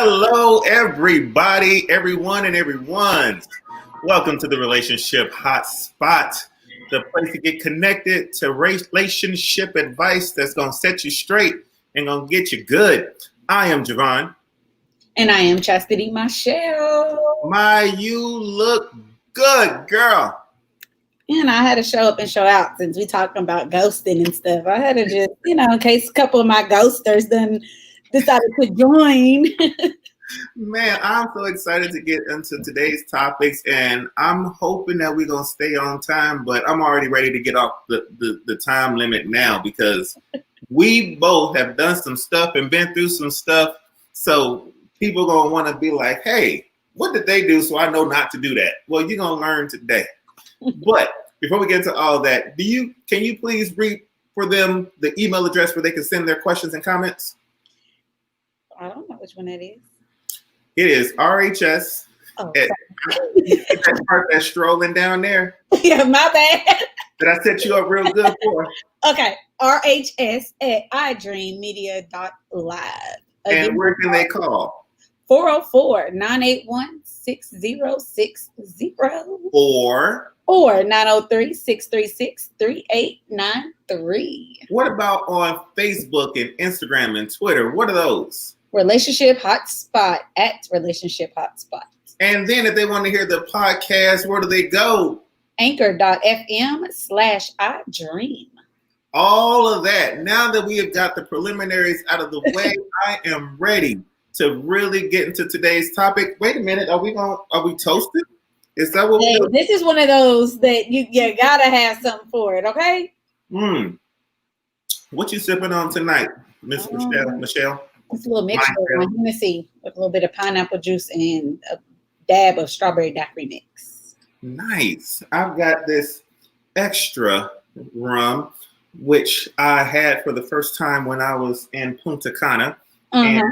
Hello, everybody, everyone, and everyone's. Welcome to the Relationship Hotspot, the place to get connected to relationship advice that's going to set you straight and going to get you good. I am Javon. And I am Chastity Michelle. You look good, girl. And I had to show up and show out since we talking about ghosting and stuff. I had to just, in case a couple of my ghosters then decided to join. Man, I'm so excited to get into today's topics, and I'm hoping that we're going to stay on time, but I'm already ready to get off the time limit now because we both have done some stuff and been through some stuff, so people going to want to be like, hey, what did they do so I know not to do that? Well, you're going to learn today. But before we get into all that, can you please read for them the email address where they can send their questions and comments? I don't know which one that is. It is RHS. Oh, that part that's strolling down there. Yeah, my bad. That I set you up real good for. Okay, RHS at idreammedia.live. And where can they call? 404-981-6060. Or 903-636-3893. What about on Facebook and Instagram and Twitter? What are those? Relationship Hotspot at Relationship Hotspot. And then if they want to hear the podcast, where do they go? Anchor.fm/idream. All of that. Now that we have got the preliminaries out of the way, I am ready to really get into today's topic. Wait a minute. Are we toasted? Is that what we're doing? This is one of those that you gotta have something for it, okay? What you sipping on tonight, Miss Michelle? It's a little mixture of Hennessy with a little bit of pineapple juice and a dab of strawberry daiquiri mix. Nice. I've got this extra rum, which I had for the first time when I was in Punta Cana. And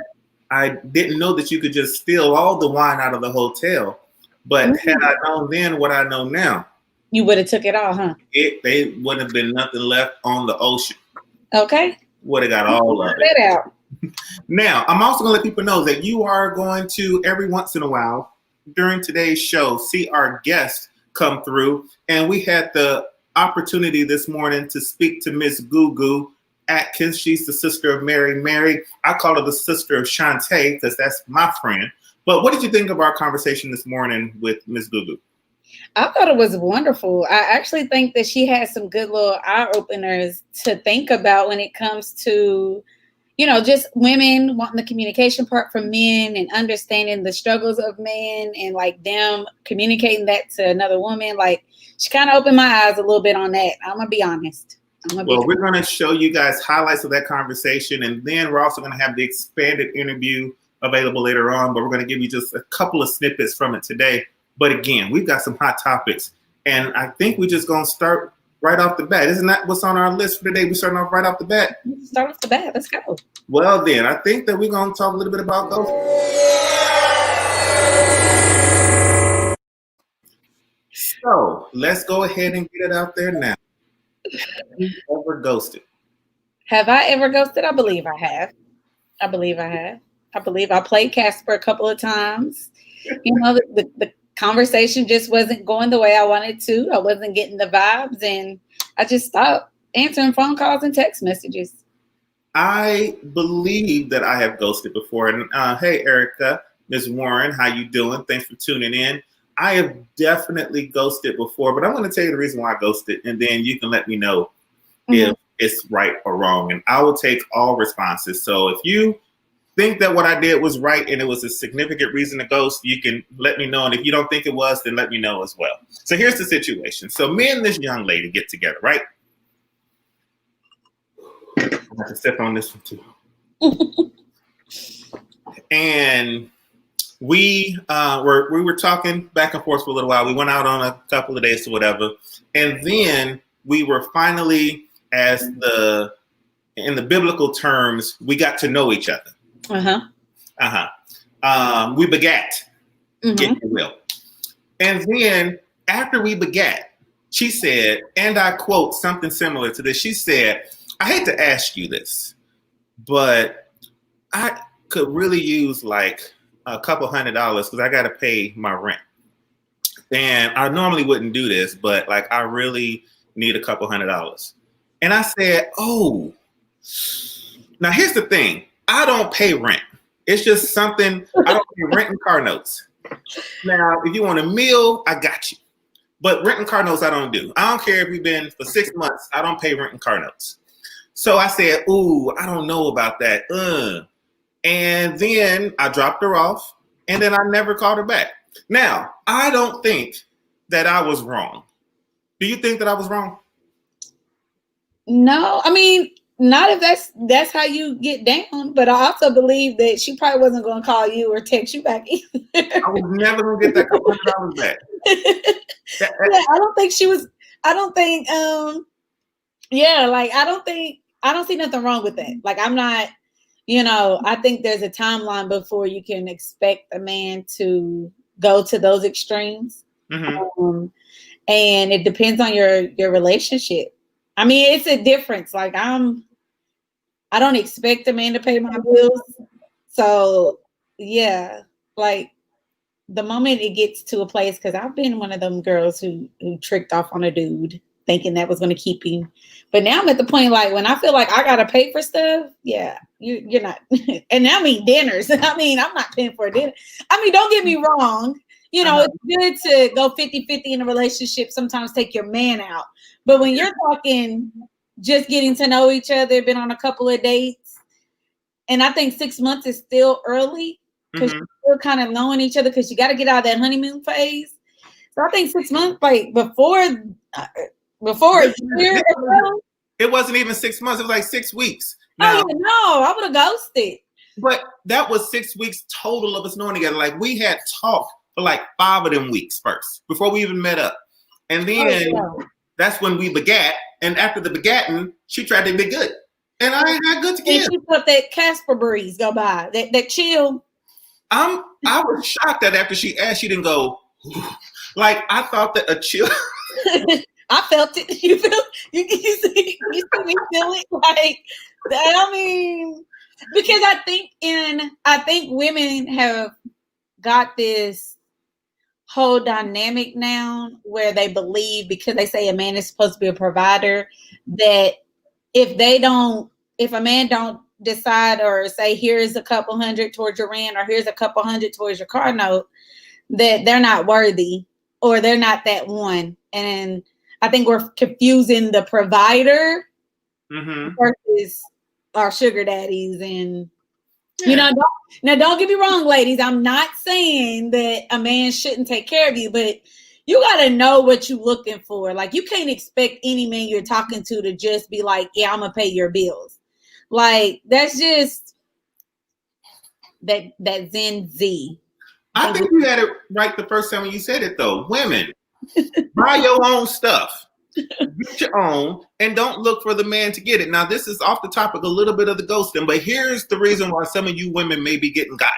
I didn't know that you could just steal all the wine out of the hotel. But had I known then what I know now, you would have took it all, huh? They wouldn't have been nothing left on the ocean. Okay. Would have got all of it. Out. Now, I'm also going to let people know that you are going to, every once in a while, during today's show, see our guest come through. And we had the opportunity this morning to speak to Miss Gugu Atkins. She's the sister of Mary. I call her the sister of Shantae because that's my friend. But what did you think of our conversation this morning with Miss Gugu? I thought it was wonderful. I actually think that she had some good little eye openers to think about when it comes to, just women wanting the communication part from men and understanding the struggles of men and like them communicating that to another woman. Like she kind of opened my eyes a little bit on that. I'm going to be honest. We're going to show you guys highlights of that conversation. And then we're also going to have the expanded interview available later on, but we're going to give you just a couple of snippets from it today. But again, we've got some hot topics, and I think we're just going to start right off the bat. Isn't that what's on our list for today? We're starting off right off the bat. Start off the bat. Let's go. Well, then, I think that we're going to talk a little bit about ghosting. So let's go ahead and get it out there now. Have you ever ghosted? Have I ever ghosted? I believe I have. I believe I played Casper a couple of times. The conversation just wasn't going the way I wanted to. I wasn't getting the vibes, and I just stopped answering phone calls and text messages. I believe that I have ghosted before. And hey, Erica, Ms. Warren, how you doing? Thanks for tuning in. I have definitely ghosted before, but I'm going to tell you the reason why I ghosted, and then you can let me know if it's right or wrong. And I will take all responses. So if you think that what I did was right and it was a significant reason to ghost, you can let me know. And if you don't think it was, then let me know as well. So here's the situation. So me and this young lady get together, right? I have to sip on this one too. And we were talking back and forth for a little while. We went out on a couple of dates or whatever. And then we were finally, in the biblical terms, we got to know each other. We begat, if you will. And then after we begat, she said, and I quote something similar to this. She said, I hate to ask you this, but I could really use like a couple $100s because I got to pay my rent. And I normally wouldn't do this, but like I really need a couple $100. And I said, oh, now here's the thing. I don't pay rent. It's just something, I don't pay rent and car notes. Now, if you want a meal, I got you. But rent and car notes, I don't do. I don't care if you've been for 6 months, I don't pay rent and car notes. So I said, ooh, I don't know about that. And then I dropped her off, and then I never called her back. Now, I don't think that I was wrong. Do you think that I was wrong? No, I mean, not if that's how you get down. But I also believe that she probably wasn't going to call you or text you back either. I was never going to get that couple $100 back. Yeah, I don't think she was. I don't think. Yeah, like I don't see nothing wrong with that. Like I'm not. I think there's a timeline before you can expect a man to go to those extremes. Mm-hmm. And it depends on your relationship. I mean, it's a difference. Like I don't expect a man to pay my bills. So yeah, like the moment it gets to a place, because I've been one of them girls who tricked off on a dude thinking that was going to keep him. But now I'm at the point, like, when I feel like I got to pay for stuff, yeah, you're not. And I mean dinners. I mean, I'm not paying for a dinner. I mean, don't get me wrong. It's good to go 50-50 in a relationship, sometimes take your man out. But when you're talking just getting to know each other, been on a couple of dates, and I think 6 months is still early because you're still kind of knowing each other because you got to get out of that honeymoon phase. So I think 6 months, like before a year ago. It wasn't even 6 months. It was like 6 weeks. Now, no, I would have ghosted. But that was 6 weeks total of us knowing together. Like we had talked for like 5 of them weeks first before we even met up. And then that's when we begat. And after the begatting, she tried to be good. And I ain't had good to give. And she felt that Casper breeze go by, that chill. I was shocked that after she asked, she didn't go, like I thought that a chill. I felt it. You feel? You see me feel it? Like I mean, because I think women have got this whole dynamic now where they believe, because they say a man is supposed to be a provider, that if a man don't decide or say here's a couple $100 towards your rent or here's a couple $100 towards your car note, that they're not worthy or they're not that one. And I think we're confusing the provider versus our sugar daddies. And don't get me wrong, ladies. I'm not saying that a man shouldn't take care of you, but you got to know what you're looking for. Like you can't expect any man you're talking to just be like, yeah, I'm gonna pay your bills. Like that's just that Gen Z. I think you had it right the first time when you said it, though. Women, buy your own stuff. Get your own and don't look for the man to get it. Now, this is off the topic a little bit of the ghosting, but here's the reason why some of you women may be getting got.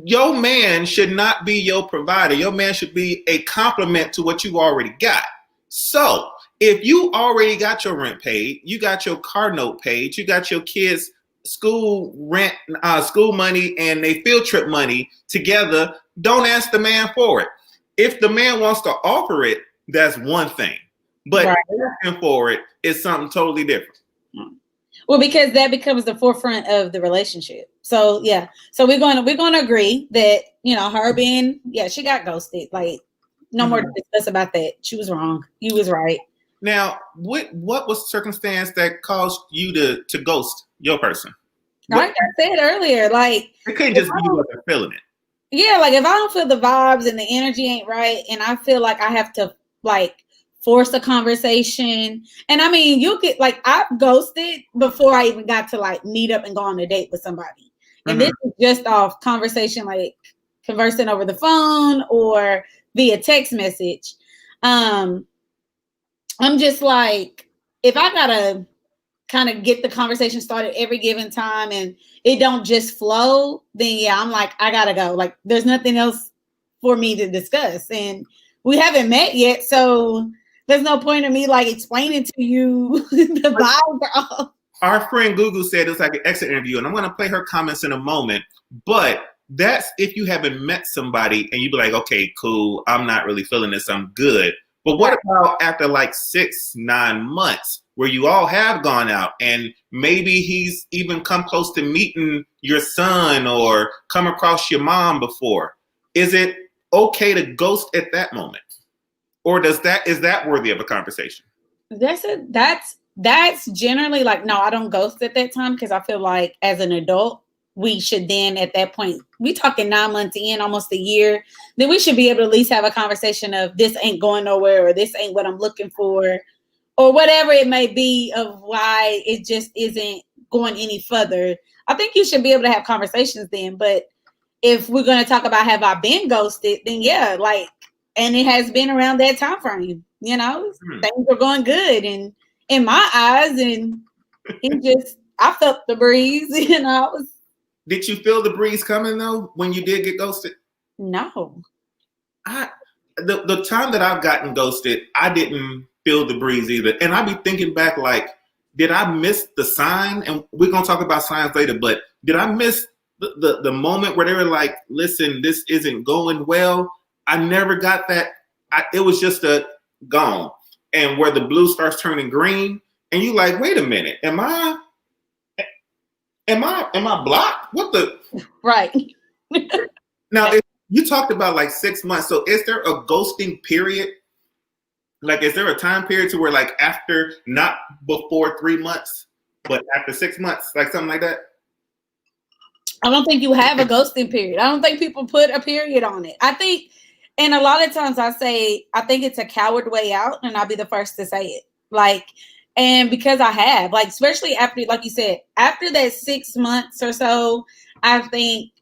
Your man should not be your provider. Your man should be a complement to what you already got. So if you already got your rent paid, you got your car note paid, you got your kids' school rent, school money, and they field trip money together, don't ask the man for it. If the man wants to offer it, that's one thing. But asking for it is something totally different. Well, because that becomes the forefront of the relationship. So yeah. So we're going to agree that, her being, she got ghosted. Like no more to discuss about that. She was wrong. You was right. Now, what was the circumstance that caused you to ghost your person? Like I said earlier, like it couldn't just be you wasn't feeling it. Yeah, like if I don't feel the vibes and the energy ain't right, and I feel like I have to like force a conversation. And I mean, you get like I've ghosted before I even got to like meet up and go on a date with somebody. And this is just off conversation, like conversing over the phone or via text message. I'm just like, if I gotta kind of get the conversation started every given time and it don't just flow, then I'm like, I gotta go. Like there's nothing else for me to discuss. And we haven't met yet, so there's no point in me like explaining to you the vibes are off. our friend Gugu said it's like an exit interview, and I'm going to play her comments in a moment. But that's if you haven't met somebody and you be like, okay, cool, I'm not really feeling this, I'm good. But what about after like 6-9 months where you all have gone out and maybe he's even come close to meeting your son or come across your mom before? Is it okay to ghost at that moment? Or is that worthy of a conversation? That's generally like, no, I don't ghost at that time because I feel like as an adult, we should then at that point, we talking 9 months in, almost a year, then we should be able to at least have a conversation of this ain't going nowhere or this ain't what I'm looking for or whatever it may be of why it just isn't going any further. I think you should be able to have conversations then. But if we're going to talk about have I been ghosted, then yeah, like, and it has been around that time frame, things are going good and in my eyes, and I felt the breeze, Did you feel the breeze coming though when you did get ghosted? No. The time that I've gotten ghosted, I didn't feel the breeze either. And I be thinking back like, did I miss the sign? And we're gonna talk about signs later, but did I miss the moment where they were like, listen, this isn't going well? I never got that. It was just a gone. And where the blue starts turning green, and you like, wait a minute, am I blocked? What the? Right. Now, you talked about like 6 months. So is there a ghosting period? Like, is there a time period to where like after, not before 3 months, but after 6 months, like something like that? I don't think you have a ghosting period. I don't think people put a period on it. I think, and a lot of times I think it's a coward way out, and I'll be the first to say it. Like, and because I have, like, especially after, like you said, after that 6 months or so, I think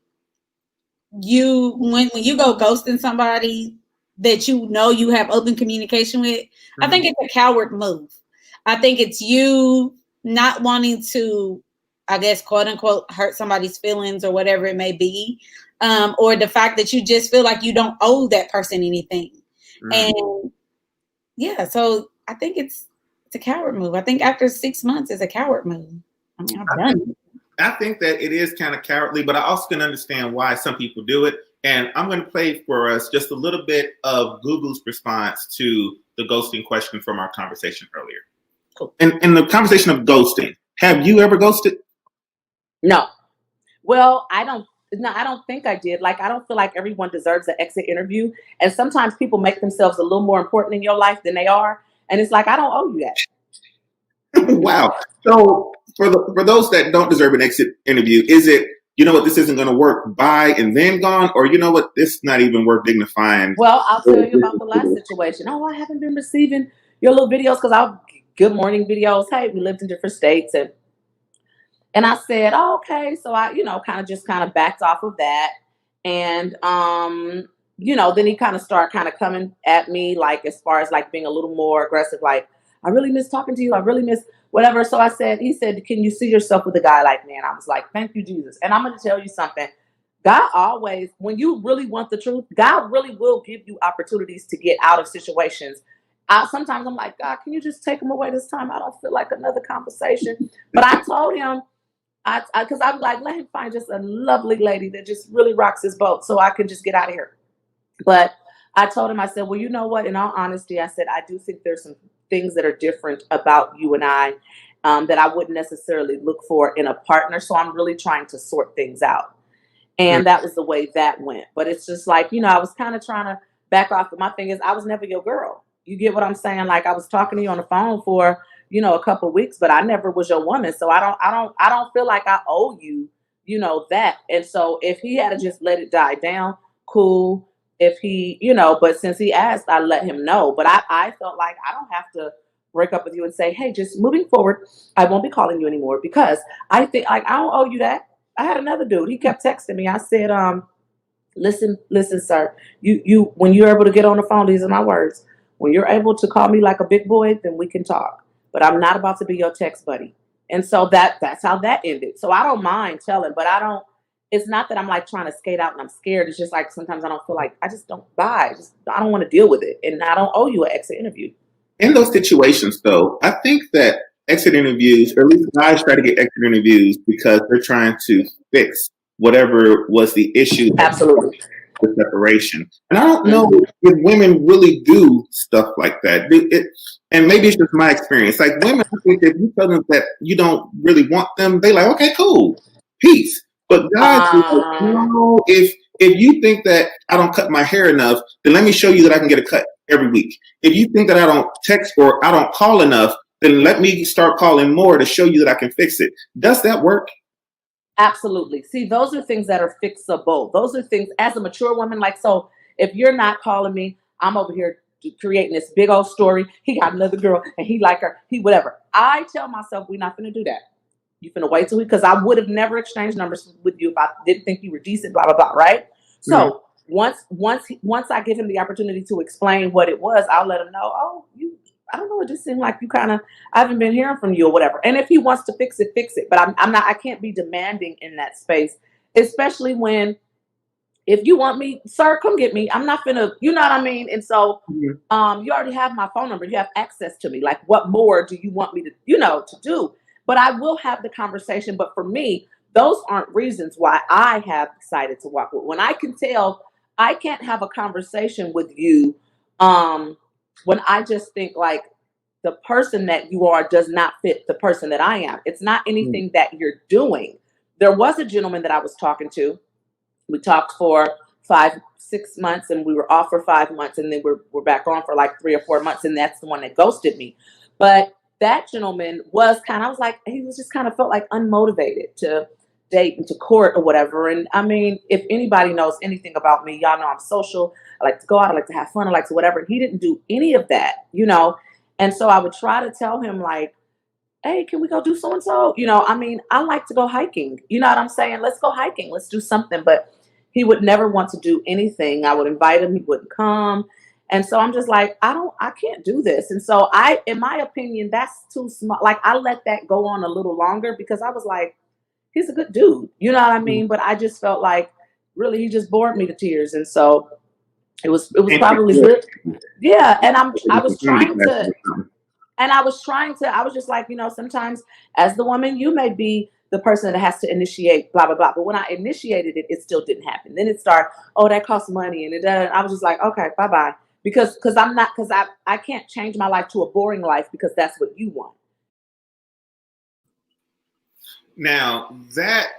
when you go ghosting somebody that you have open communication with, mm-hmm. I think it's a coward move. I think it's you not wanting to, I guess, quote unquote, hurt somebody's feelings or whatever it may be. Or the fact that you just feel like you don't owe that person anything. Mm-hmm. And yeah, so I think it's a coward move. I think after 6 months is a coward move. I mean, I've done it. I think that it is kind of cowardly, but I also can understand why some people do it. And I'm going to play for us just a little bit of Google's response to the ghosting question from our conversation earlier. Cool. In the conversation of ghosting, have you ever ghosted? No. Well, I don't think I did. Like, I don't feel like everyone deserves an exit interview. And sometimes people make themselves a little more important in your life than they are. And it's like, I don't owe you that. Wow. So for those that don't deserve an exit interview, is it, you know what, this isn't going to work, bye and then gone? Or you know what, this is not even worth dignifying? Well, I'll tell you about the last situation. Oh, I haven't been receiving your little videos because I'll good morning videos. Hey, we lived in different states. And I said, oh, okay. So I, kind of backed off of that. And, then he kind of started coming at me, like, as far as like being a little more aggressive, like, I really miss talking to you. I really miss whatever. So he said, can you see yourself with a guy like me? And I was like, thank you, Jesus. And I'm going to tell you something. God always, when you really want the truth, God really will give you opportunities to get out of situations. Sometimes I'm like, God, can you just take him away this time? I don't feel like another conversation. But I told him, because I'm like, let him find just a lovely lady that just really rocks his boat so I can just get out of here. But I told him, I said, well, you know what? In all honesty, I said, I do think there's some things that are different about you and I that I wouldn't necessarily look for in a partner. So I'm really trying to sort things out. And that was the way that went. But it's just like, I was kind of trying to back off. But my thing is, I was never your girl. You get what I'm saying? Like, I was talking to you on the phone for a couple of weeks, but I never was your woman. So I don't feel like I owe you, that. And so if he had to just let it die down, cool. If he, but since he asked, I let him know. But I felt like I don't have to break up with you and say, hey, just moving forward, I won't be calling you anymore because I think like, I don't owe you that. I had another dude. He kept texting me. I said, listen, sir, you, when you're able to get on the phone, these are my words. When you're able to call me like a big boy, then we can talk. But I'm not about to be your text buddy. And so that's how that ended. So I don't mind telling, but it's not that I'm like trying to skate out and I'm scared. It's just like sometimes I don't feel like I just don't buy. I don't want to deal with it. And I don't owe you an exit interview. In those situations, though, I think that exit interviews, or at least guys try to get exit interviews because they're trying to fix whatever was the issue. Absolutely. The separation. And I don't know if women really do stuff like that. And maybe it's just my experience. Like women, I think if you tell them that you don't really want them, they like, okay, cool, peace. But guys, no, if you think that I don't cut my hair enough, then let me show you that I can get a cut every week. If you think that I don't text or I don't call enough, then let me start calling more to show you that I can fix it. Does that work? Absolutely. See, those are things that are fixable. Those are things as a mature woman. Like, so if you're not calling me, I'm over here creating this big old story. He got another girl and he like her, he whatever. I tell myself we're not going to do that. You finna wait till because I would have never exchanged numbers with you if I didn't think you were decent, blah, blah, blah. Right. So once I give him the opportunity to explain what it was, I'll let him know, oh, I don't know. It just seemed like you I haven't been hearing from you or whatever. And if he wants to fix it, fix it. But I can't be demanding in that space, especially if you want me, sir, come get me. I'm not finna, you know what I mean? And so, you already have my phone number. You have access to me. Like, what more do you want me to, to do? But I will have the conversation. But for me, those aren't reasons why I have decided to walk with. When I can tell I can't have a conversation with you, when I just think like the person that you are does not fit the person that I am. It's not anything that you're doing. There was a gentleman that I was talking to. We talked for 5-6 months and we were off for 5 months and then we're back on for like 3 or 4 months. And that's the one that ghosted me. But that gentleman was he was just kind of felt like unmotivated to date and to court or whatever. And I mean, if anybody knows anything about me, y'all know I'm social. I like to go out. I like to have fun. I like to whatever. He didn't do any of that, And so I would try to tell him like, hey, can we go do so-and-so? I mean, I like to go hiking. You know what I'm saying? Let's go hiking. Let's do something. But he would never want to do anything. I would invite him. He wouldn't come. And so I'm just like, I can't do this. And so in my opinion, that's too small. Like I let that go on a little longer because I was like, he's a good dude. You know what I mean? But I just felt like really, he just bored me to tears. And so it was probably good. Yeah. And I was just like, sometimes as the woman, you may be the person that has to initiate blah, blah, blah. But when I initiated it, it still didn't happen. Then it started, oh, that costs money. And it doesn't. I was just like, okay, bye-bye. Because I can't change my life to a boring life because that's what you want. Now that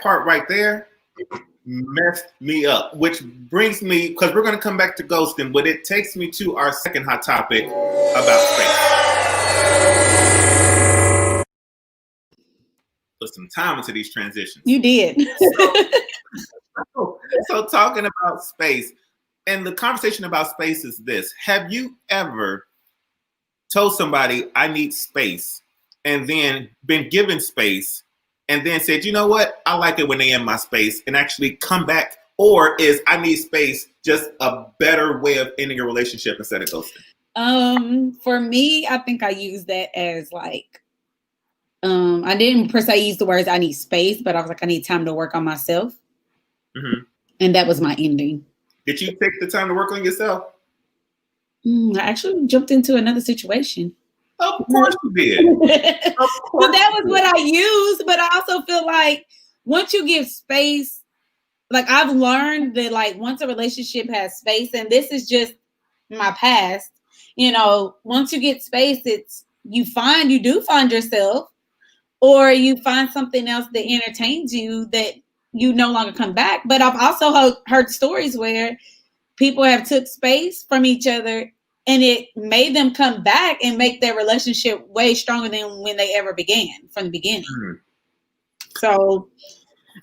part right there messed me up, which brings me, because we're going to come back to ghosting, but it takes me to our second hot topic about space. Put some time into these transitions. You did. So talking about space, and the conversation about space is this. Have you ever told somebody I need space and then been given space and then said, you know what, I like it when they in my space and actually come back? Or is I need space just a better way of ending a relationship instead of ghosting? For me, I think I use that as like, I didn't per se use the words I need space, but I was like, I need time to work on myself. Mm-hmm. And that was my ending. Did you take the time to work on yourself? I actually jumped into another situation. Of course you did. Well, that was what I used, but I also feel like once you give space, like I've learned that like once a relationship has space, and this is just my past, once you get space, you do find yourself, or you find something else that entertains you that you no longer come back. But I've also heard stories where people have took space from each other and it made them come back and make their relationship way stronger than when they ever began from the beginning. Mm-hmm. So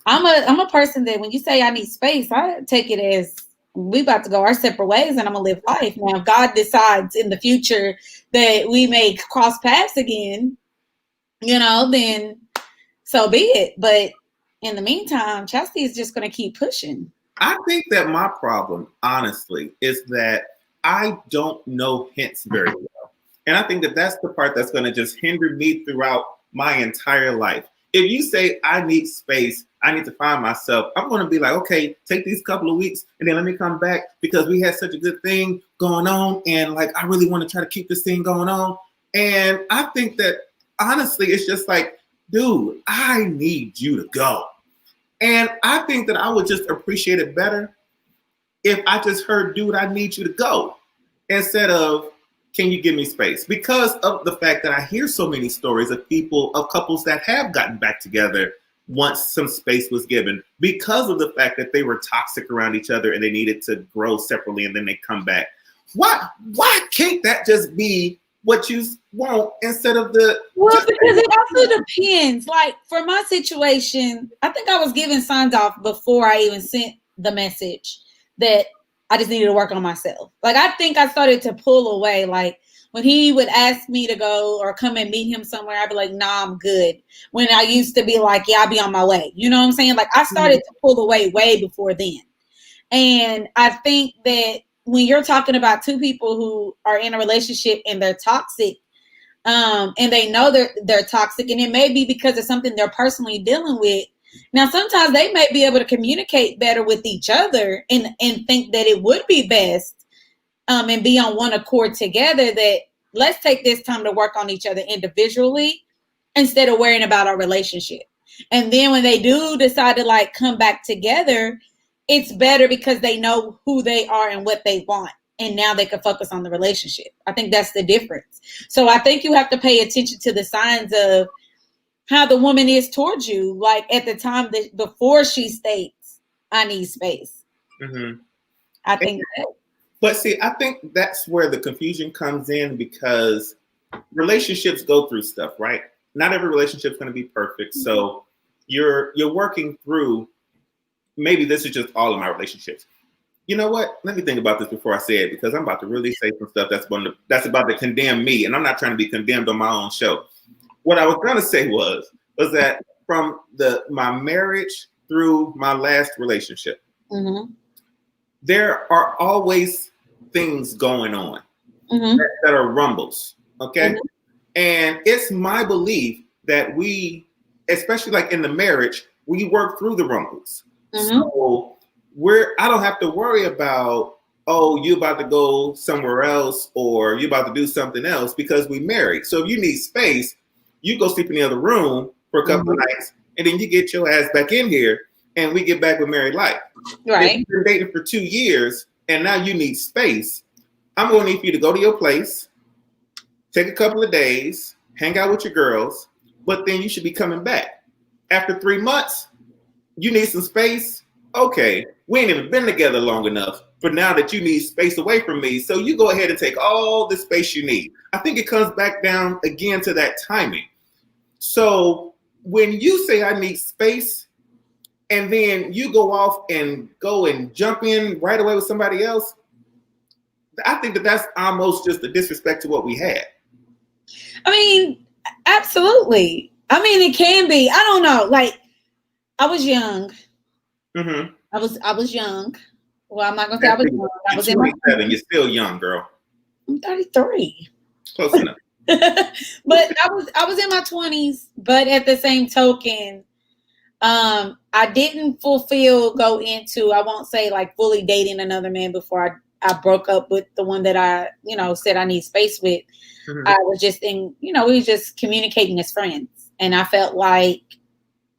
I'm a person that when you say I need space, I take it as we about to go our separate ways and I'm gonna live life. Now, if God decides in the future that we may cross paths again, then so be it. But in the meantime, Chastity is just going to keep pushing. I think that my problem, honestly, is that I don't know hints very well. And I think that that's the part that's going to just hinder me throughout my entire life. If you say I need space, I need to find myself, I'm going to be like, okay, take these couple of weeks and then let me come back because we had such a good thing going on. And like, I really want to try to keep this thing going on. And I think that honestly, it's just like, dude, I need you to go. And I think that I would just appreciate it better if I just heard, dude, I need you to go, instead of, can you give me space? Because of the fact that I hear so many stories of couples that have gotten back together once some space was given, because of the fact that they were toxic around each other and they needed to grow separately and then they come back. Why can't that just be what you want instead of the... Well, because it also depends. Like for my situation, I think I was given signs off before I even sent the message that I just needed to work on myself. Like I think I started to pull away. Like when he would ask me to go or come and meet him somewhere, I'd be like, nah, I'm good. When I used to be like, yeah, I'll be on my way. You know what I'm saying? Like I started to pull away way before then. And I think that when you're talking about two people who are in a relationship and they're toxic, and they know they're toxic, and it may be because of something they're personally dealing with. Now, sometimes they may be able to communicate better with each other and think that it would be best and be on one accord together, that let's take this time to work on each other individually instead of worrying about our relationship. And then when they do decide to like come back together, it's better because they know who they are and what they want. And now they can focus on the relationship. I think that's the difference. So I think you have to pay attention to the signs of how the woman is towards you, like at the time that before she states, I need space. Mm-hmm. I think that. But see, I think that's where the confusion comes in, because relationships go through stuff, right? Not every relationship is going to be perfect. Mm-hmm. So you're working through, maybe this is just all of my relationships. You know what? Let me think about this before I say it, because I'm about to really say some stuff that's about to condemn me, and I'm not trying to be condemned on my own show. What I was going to say was that from my marriage through my last relationship, mm-hmm. there are always things going on mm-hmm. that are rumbles, okay? Mm-hmm. And it's my belief that we, especially like in the marriage, we work through the rumbles. Mm-hmm. So I don't have to worry about, oh, you about to go somewhere else or you about to do something else, because we married. So if you need space, you go sleep in the other room for a couple mm-hmm. of nights, and then you get your ass back in here and we get back with married life. Right. If you've been dating for 2 years and now you need space, I'm going to need for you to go to your place, take a couple of days, hang out with your girls, but then you should be coming back. After 3 months, you need some space. Okay, we ain't even been together long enough for now that you need space away from me. So you go ahead and take all the space you need. I think it comes back down again to that timing. So when you say I need space, and then you go off and go and jump in right away with somebody else, I think that that's almost just a disrespect to what we had. I mean, absolutely. I mean, it can be. I don't know. Like, I was young. Mm-hmm. I was young. Well, I'm not gonna say I was young. I was 27. You're still young, girl. I'm 33. Close enough. But I was in my 20s. But at the same token, I didn't go into, I won't say like fully dating another man before I broke up with the one that I, said I need space with. Mm-hmm. I was just we were just communicating as friends. And I felt like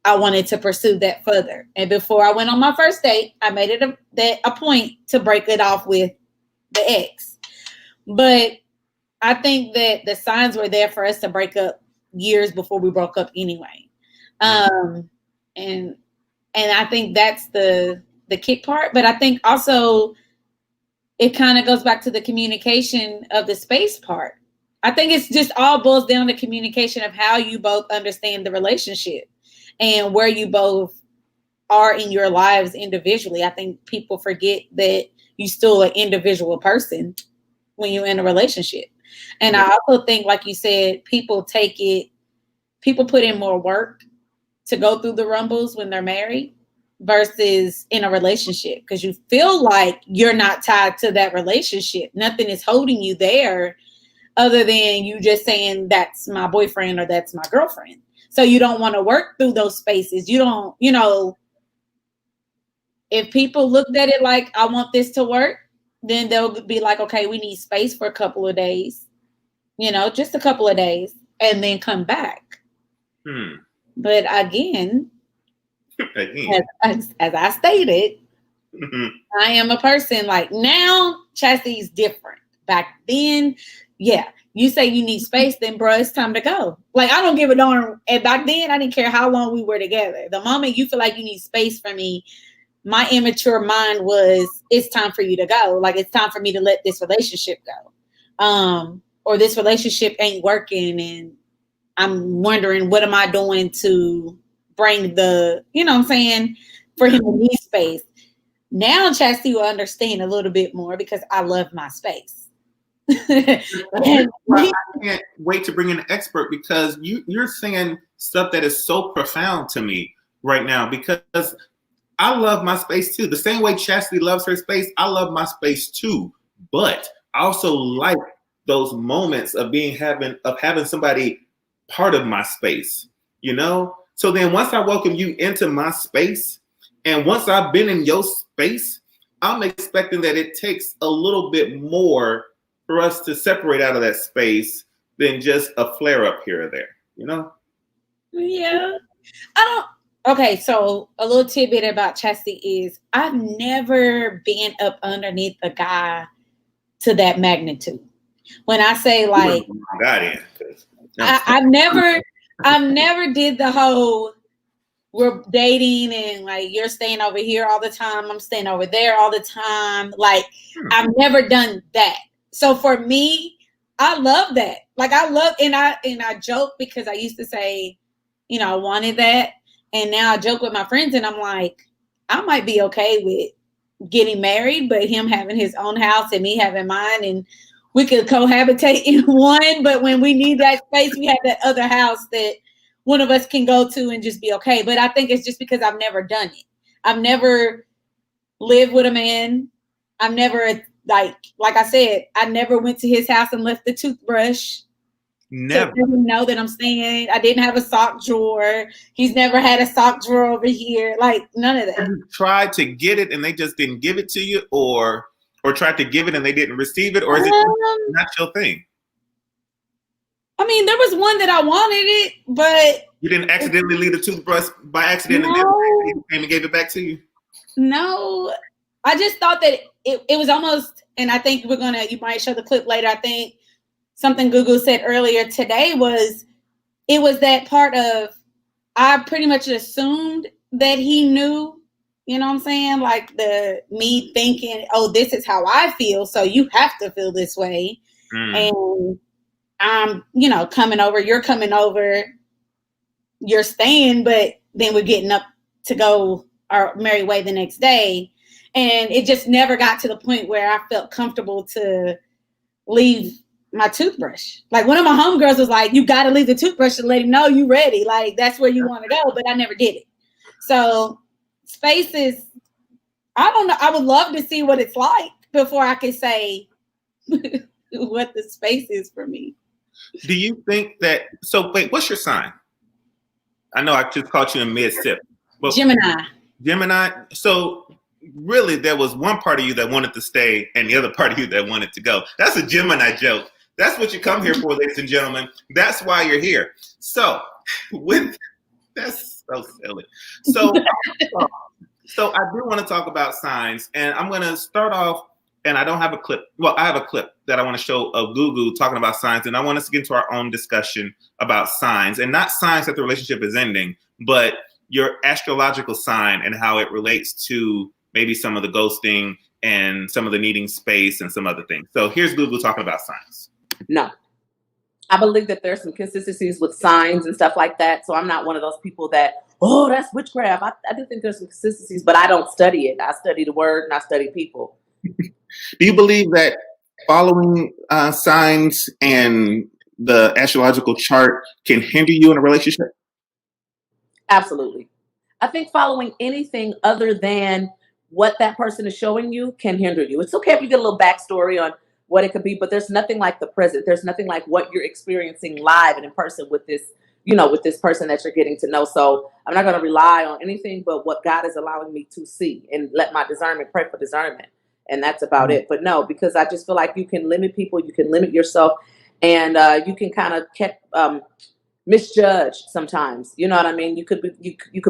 I wanted to pursue that further. And before I went on my first date, I made it a point to break it off with the ex. But I think that the signs were there for us to break up years before we broke up anyway. And I think that's the kick part. But I think also it kind of goes back to the communication of the space part. I think it's just all boils down to communication of how you both understand the relationship and where you both are in your lives individually. I think people forget that you're still an individual person when you're in a relationship. And I also think, like you said, people put in more work to go through the rumbles when they're married versus in a relationship, because you feel like you're not tied to that relationship. Nothing is holding you there other than you just saying that's my boyfriend or that's my girlfriend. So you don't want to work through those spaces. You don't, if people looked at it like, I want this to work, then they'll be like, okay, we need space for a couple of days. just a couple of days and then come back. But again, as I stated, I am a person like now, chastity's different. Back then, yeah, you say you need space, then bro, it's time to go. Like, I don't give a darn. And back then, I didn't care how long we were together. The moment you feel like you need space from me, my immature mind was, it's time for you to go. Like, it's time for me to let this relationship go. Or this relationship ain't working and I'm wondering, what am I doing to bring the, you know what I'm saying, for him to need space. Now Chastity will understand a little bit more because I love my space. I can't wait to bring in an expert because you're saying stuff that is so profound to me right now, because I love my space too. The same way Chastity loves her space, I love my space too. But I also like those moments of having somebody part of my space, So then once I welcome you into my space, and once I've been in your space, I'm expecting that it takes a little bit more for us to separate out of that space than just a flare up here or there, Yeah. Okay, so a little tidbit about Chastity is I've never been up underneath a guy to that magnitude. When I say like, I've never did the whole, we're dating and like you're staying over here all the time, I'm staying over there all the time. Like, I've never done that. So for me, I love that. Like, I love, and I joke because I used to say, I wanted that. And now I joke with my friends and I'm like, I might be okay with getting married, but him having his own house and me having mine, and we could cohabitate in one. But when we need that space, we have that other house that one of us can go to and just be okay. But I think it's just because I've never done it. I've never lived with a man. I've never, like I said, I never went to his house and left the toothbrush. Never. So know that I'm staying. I didn't have a sock drawer. He's never had a sock drawer over here. Like, none of that. Have you tried to get it and they just didn't give it to you, or tried to give it and they didn't receive it, or is it not your thing? I mean, there was one that I wanted it, but you didn't accidentally leave the toothbrush by accident, and then he came and gave it back to you. No, I just thought that it was almost, and I think you might show the clip later. I think something Google said earlier today it was that part of, I pretty much assumed that he knew, you know what I'm saying? Like me thinking, oh, this is how I feel, so you have to feel this way. And I'm, coming over, you're coming over, you're staying, but then we're getting up to go our merry way the next day. And it just never got to the point where I felt comfortable to leave my toothbrush. Like, one of my homegirls was like, you got to leave the toothbrush and let him know you ready. Like, that's where you want to go. But I never did it. So spaces, I don't know. I would love to see what it's like before I can say what the space is for me. Do you think that, so wait, what's your sign? I know I just caught you in mid-sip. Gemini. So really, there was one part of you that wanted to stay and the other part of you that wanted to go. That's a Gemini joke. That's what you come here for, ladies and gentlemen. That's why you're here. So that's so silly. So I do want to talk about signs, and I'm going to start off, and I don't have a clip. Well, I have a clip that I want to show of Gugu talking about signs, and I want us to get into our own discussion about signs, and not signs that the relationship is ending, but your astrological sign and how it relates to maybe some of the ghosting and some of the needing space and some other things. So here's Gugu talking about signs. No. I believe that there's some consistencies with signs and stuff like that. So I'm not one of those people that, oh, that's witchcraft. I do think there's some consistencies, but I don't study it. I study the word and I study people. Do you believe that following signs and the astrological chart can hinder you in a relationship? Absolutely. I think following anything other than what that person is showing you can hinder you. It's okay if you get a little backstory on what it could be, but there's nothing like the present. There's nothing like what you're experiencing live and in person with this, with this person that you're getting to know. So I'm not going to rely on anything but what God is allowing me to see, and let my discernment, pray for discernment. And that's about it. But no, because I just feel like you can limit people, you can limit yourself. and you can kind of misjudge sometimes. You know what I mean? You could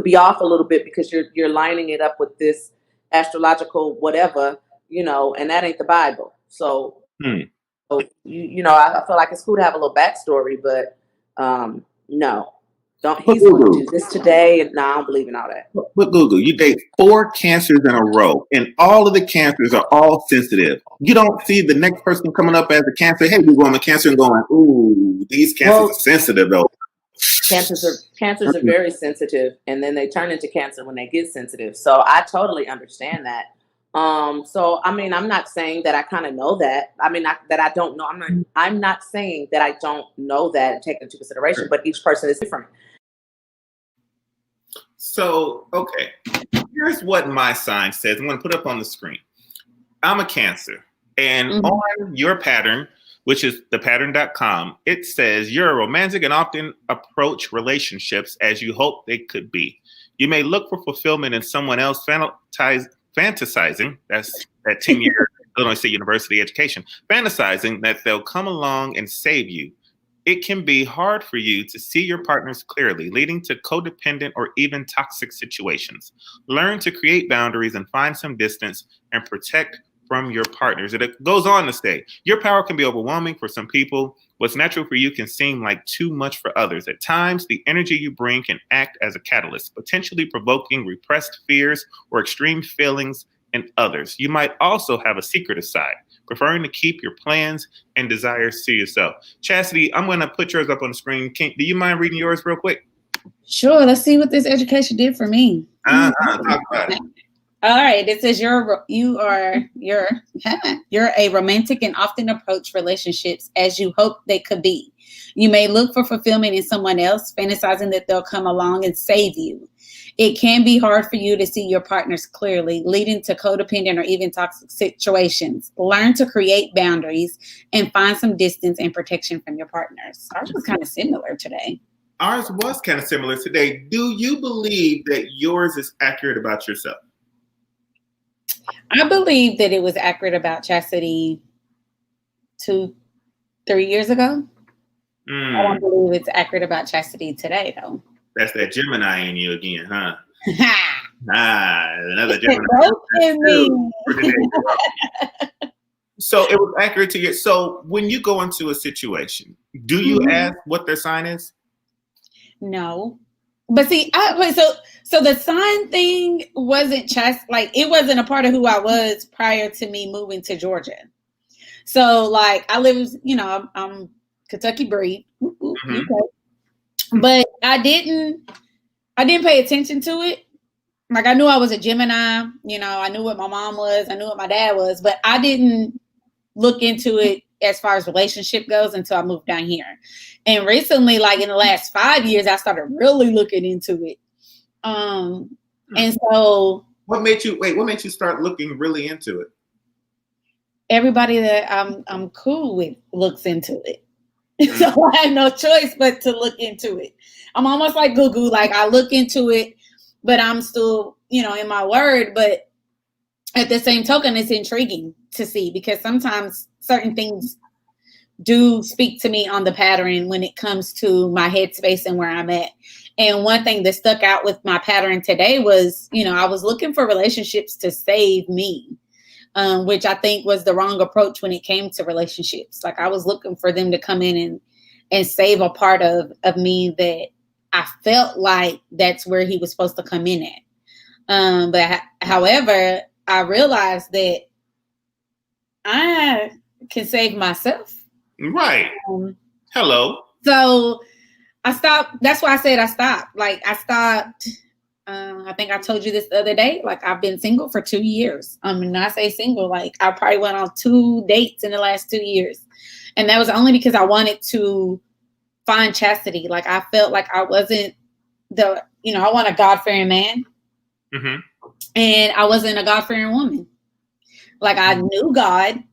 be off a little bit because you're lining it up with this astrological whatever, and that ain't the Bible. So, I feel like it's cool to have a little backstory, but no, don't. He's going to do this today, and no, I don't believe in all that. But Google, you date 4 cancers in a row, and all of the cancers are all sensitive. You don't see the next person coming up as a cancer. Hey, we're going to cancer and going, ooh, these cancers are sensitive though. Cancers are very sensitive, and then they turn into cancer when they get sensitive. So I totally understand that. So I mean, I'm not saying that I kind of know that. I mean, that I don't know. I'm not saying that I don't know that and take it into consideration. But each person is different. So okay, here's what my sign says. I'm going to put up on the screen. I'm a Cancer, and on your pattern, which is thepattern.com, it says you're a romantic and often approach relationships as you hope they could be. You may look for fulfillment in someone else, fantasizing, that's that 10-year Illinois State University education, fantasizing that they'll come along and save you. It can be hard for you to see your partners clearly, leading to codependent or even toxic situations. Learn to create boundaries and find some distance and protect from your partners. It goes on to say, your power can be overwhelming for some people. What's natural for you can seem like too much for others. At times, the energy you bring can act as a catalyst, potentially provoking repressed fears or extreme feelings in others. You might also have a secretive side, preferring to keep your plans and desires to yourself. Chastity, I'm going to put yours up on the screen. Do you mind reading yours real quick? Sure. Let's see what this education did for me. Talk about it. All right. It says you're a romantic and often approach relationships as you hope they could be. You may look for fulfillment in someone else, fantasizing that they'll come along and save you. It can be hard for you to see your partners clearly, leading to codependent or even toxic situations. Learn to create boundaries and find some distance and protection from your partners. Ours was kind of similar today. Ours was kind of similar today. Do you believe that yours is accurate about yourself? I believe that it was accurate about Chastity 2-3 years ago. I don't believe it's accurate about Chastity today, though. That's that Gemini in you again, huh? Another Gemini. So it was accurate to you. So when you go into a situation, do you ask what their sign is? No. But see, so the sign thing wasn't it wasn't a part of who I was prior to me moving to Georgia. So like I live, I'm Kentucky breed, but I didn't pay attention to it. Like I knew I was a Gemini, I knew what my mom was, I knew what my dad was, but I didn't look into it as far as relationship goes until I moved down here. And recently, like in the last 5 years, I started really looking into it. And so what made you start looking really into it? Everybody that I'm cool with looks into it. So I have no choice but to look into it. I'm almost like Gugu, like I look into it, but I'm still, in my word. But at the same token, it's intriguing to see because sometimes certain things do speak to me on the pattern when it comes to my headspace and where I'm at. And one thing that stuck out with my pattern today was, I was looking for relationships to save me, which I think was the wrong approach when it came to relationships. Like I was looking for them to come in and save a part of me that I felt like that's where he was supposed to come in at. But however, I realized that I can save myself. Right. Hello. So I stopped. That's why I said I stopped. Like I stopped. I think I told you this the other day. Like I've been single for 2 years. When I say single, like I probably went on 2 dates in the last 2 years. And that was only because I wanted to find chastity. Like I felt like I wasn't I want a God-fearing man. And I wasn't a God-fearing woman. Like I knew God.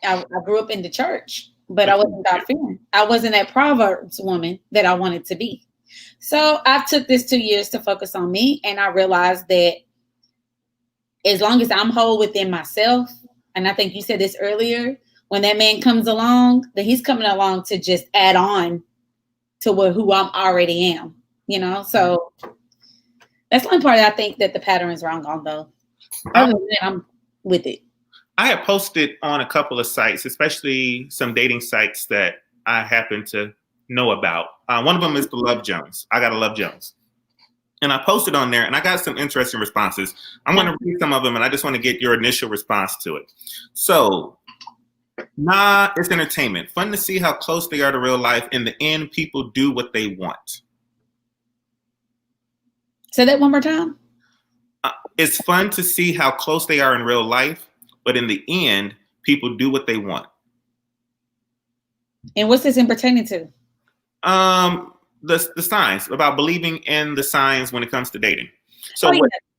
I grew up in the church, but I wasn't God-fearing. I wasn't that Proverbs woman that I wanted to be. So I took this 2 years to focus on me. And I realized that as long as I'm whole within myself, and I think you said this earlier, when that man comes along, then he's coming along to just add on to who I'm already am, So that's the only part I think that the pattern is wrong on, though. Other than that, I'm with it. I have posted on a couple of sites, especially some dating sites that I happen to know about. One of them is the Love Jones. I got a Love Jones. And I posted on there, and I got some interesting responses. I'm going to read some of them, and I just want to get your initial response to it. So, it's entertainment. Fun to see how close they are to real life. In the end, people do what they want. Say that one more time. It's fun to see how close they are in real life, but in the end, people do what they want. And what's this in pertaining to? The signs, about believing in the signs when it comes to dating. So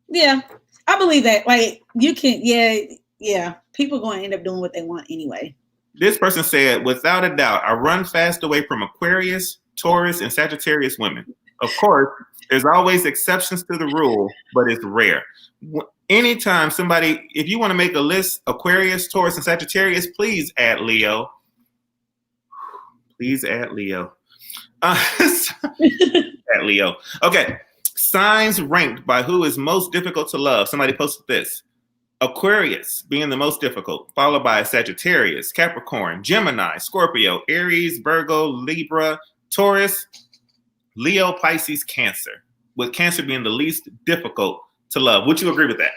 yeah, I believe that. Like you can, yeah. People going to end up doing what they want anyway. This person said, without a doubt, I run fast away from Aquarius, Taurus, and Sagittarius women. Of course, there's always exceptions to the rule, but it's rare. Anytime somebody, if you want to make a list, Aquarius, Taurus, and Sagittarius, please add Leo. Please add Leo. Add Leo. Okay. Signs ranked by who is most difficult to love. Somebody posted this. Aquarius being the most difficult, followed by Sagittarius, Capricorn, Gemini, Scorpio, Aries, Virgo, Libra, Taurus, Leo, Pisces, Cancer. With Cancer being the least difficult to love. Would you agree with that?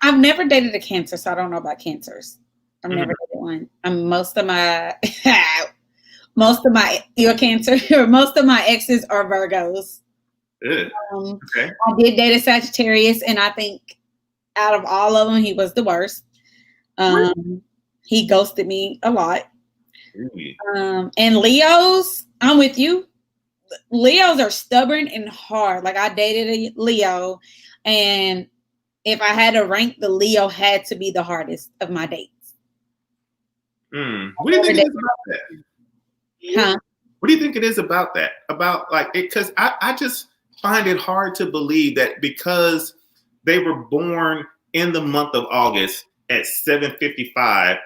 I've never dated a Cancer, so I don't know about Cancers. I've never dated one. Most of my you're Cancer, or most of my exes are Virgos. Okay. I did date a Sagittarius, and I think out of all of them, he was the worst. He ghosted me a lot. And Leos, I'm with you. Leos are stubborn and hard. Like I dated a Leo, and if I had to rank, the Leo had to be the hardest of my dates. What do you think it is about that? Huh? What do you think it is about that? About like it? Because I just find it hard to believe that because they were born in the month of August at 7:55,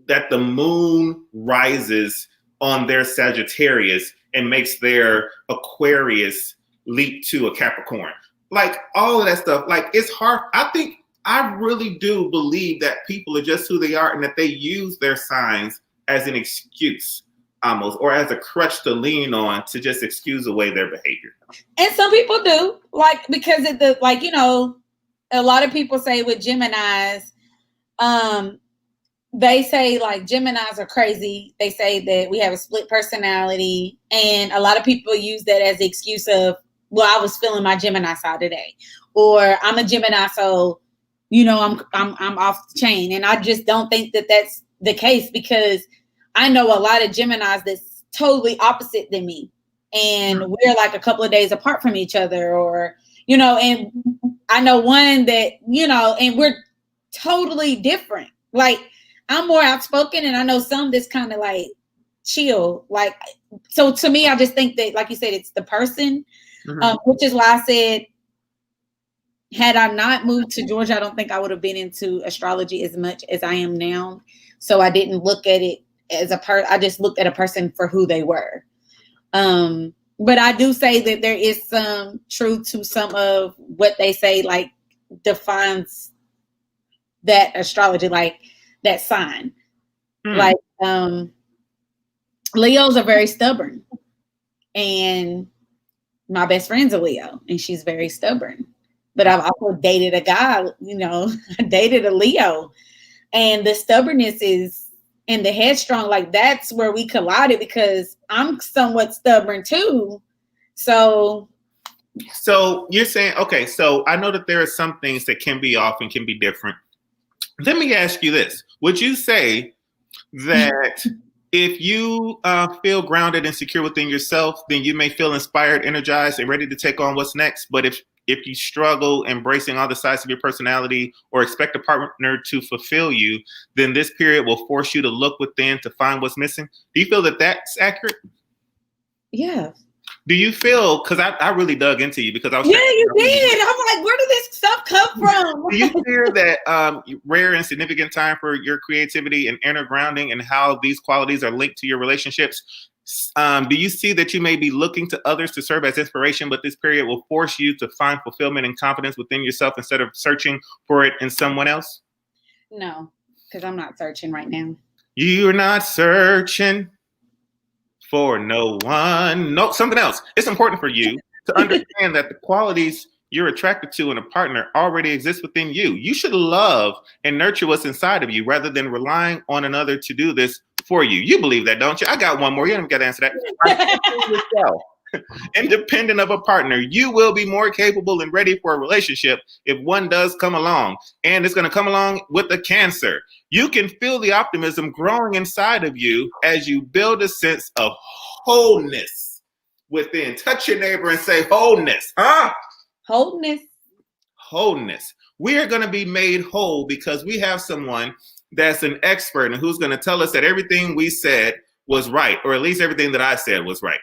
that the moon rises on their Sagittarius and makes their Aquarius leap to a Capricorn. Like all of that stuff, like it's hard. I really do believe that people are just who they are and that they use their signs as an excuse almost, or as a crutch to lean on to just excuse away their behavior. And some people do, like, because a lot of people say with Geminis, they say like Geminis are crazy. They say that we have a split personality, and a lot of people use that as the excuse of, well, I was feeling my Gemini side today, or I'm a Gemini, so I'm off the chain. And I just don't think that that's the case, because I know a lot of Geminis that's totally opposite than me, and we're like a couple of days apart from each other, or and I know one that and we're totally different. Like I'm more outspoken, and I know some that's kind of like chill. Like, so to me, I just think that, like you said, it's the person, which is why I said, had I not moved to Georgia, I don't think I would have been into astrology as much as I am now. So I didn't look at it as I just looked at a person for who they were. But I do say that there is some truth to some of what they say, like defines that astrology, like that sign. Like Leos are very stubborn, and my best friend's a Leo, and she's very stubborn. But I've also dated a guy, I dated a Leo, and the stubbornness is, and the headstrong, like that's where we collided, because I'm somewhat stubborn too. So you're saying, okay, so I know that there are some things that can be off and can be different. Let me ask you this. Would you say that if you feel grounded and secure within yourself, then you may feel inspired, energized, and ready to take on what's next? But if you struggle embracing all the sides of your personality or expect a partner to fulfill you, then this period will force you to look within to find what's missing. Do you feel that that's accurate? Yeah. Do you feel, because I really dug into you because I was you did. I'm like, where did this stuff come from? Do you fear that rare and significant time for your creativity and inner grounding and how these qualities are linked to your relationships? Do you see that you may be looking to others to serve as inspiration, but this period will force you to find fulfillment and confidence within yourself instead of searching for it in someone else? No, because I'm not searching right now. You're not searching for no one. No, something else. It's important for you to understand that the qualities you're attracted to in a partner already exist within you. You should love and nurture what's inside of you rather than relying on another to do this for you. You believe that, don't you? I got one more. You don't got to answer that. Independent of a partner, you will be more capable and ready for a relationship if one does come along, and it's going to come along with a Cancer. You can feel the optimism growing inside of you as you build a sense of wholeness within. Touch your neighbor and say wholeness. Wholeness. Wholeness. We are going to be made whole because we have someone that's an expert and who's going to tell us that everything we said was right, or at least everything that I said was right.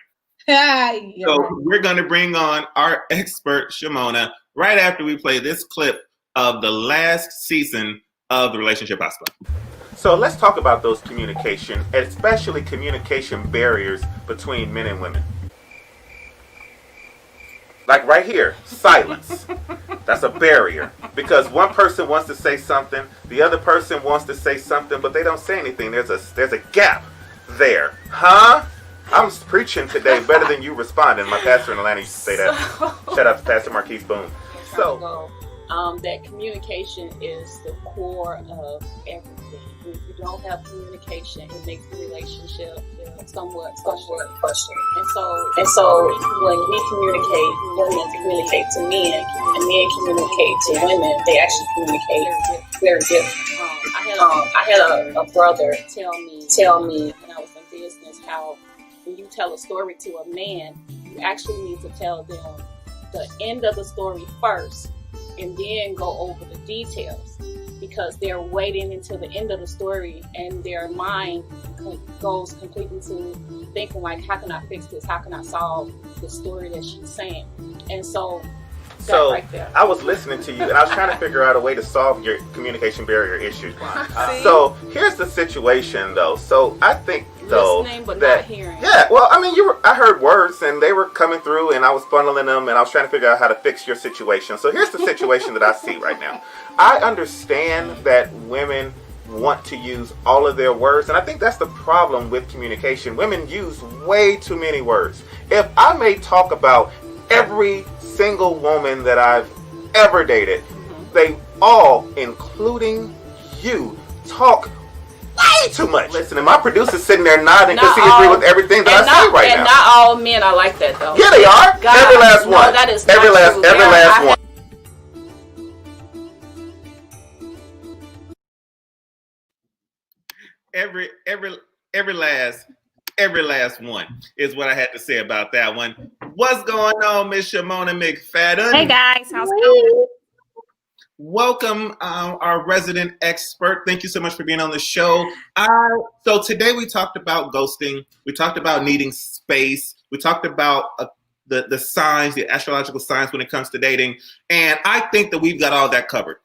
So we're going to bring on our expert, Shimona, right after we play this clip of the last season of the Relationship Hotspot. So let's talk about those communication, especially communication barriers between men and women. Like right here, silence. That's a barrier because one person wants to say something, the other person wants to say something, but they don't say anything. There's a gap there. I'm preaching today better than you responding. My pastor in Atlanta used to say that. Shout out to Pastor Marquise Boone. So, that communication is the core of everything. If you don't have communication, it makes the relationship somewhat questionable. And so when we communicate, women communicate to men, and men communicate to women, they actually communicate very different. I had a brother tell me when I was in business how when you tell a story to a man, you actually need to tell them the end of the story first and then go over the details, because they're waiting until the end of the story and their mind goes completely to thinking like, how can I fix this? How can I solve the story that she's saying? And so right there. I was listening to you and I was trying to figure out a way to solve your communication barrier issue. So here's the situation though. So I think though listening but that, not hearing. Yeah, well, I mean, I heard words and they were coming through and I was funneling them and I was trying to figure out how to fix your situation. So here's the situation that I see right now. I understand that women want to use all of their words, and I think that's the problem with communication. Women use way too many words. If I may talk about every single woman that I've ever dated, they all, including you, talk way too much. Listen, and my producer's sitting there nodding because he agrees with everything that I say right now. And not all men are like that, though. Yeah, they are. God, every last one. No, that is every not last true. Every last one. Every last one is what I had to say about that one. What's going on, Miss Shimona McFadden? Hey guys, how's it going? Welcome, our resident expert. Thank you so much for being on the show. So today we talked about ghosting. We talked about needing space. We talked about the signs, the astrological signs when it comes to dating. And I think that we've got all that covered.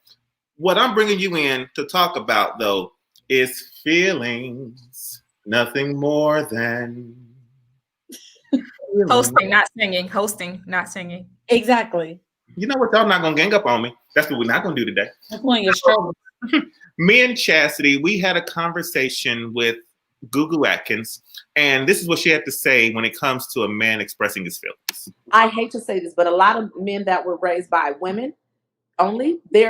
What I'm bringing you in to talk about, though, is feelings. Nothing more than Hosting, not singing. Hosting, not singing. Exactly. You know what? Y'all not gonna gang up on me. That's what we're not gonna do today. That's one of your struggles. Me and Chastity, we had a conversation with Gugu Atkins, and this is what she had to say when it comes to a man expressing his feelings. I hate to say this, but a lot of men that were raised by women only, they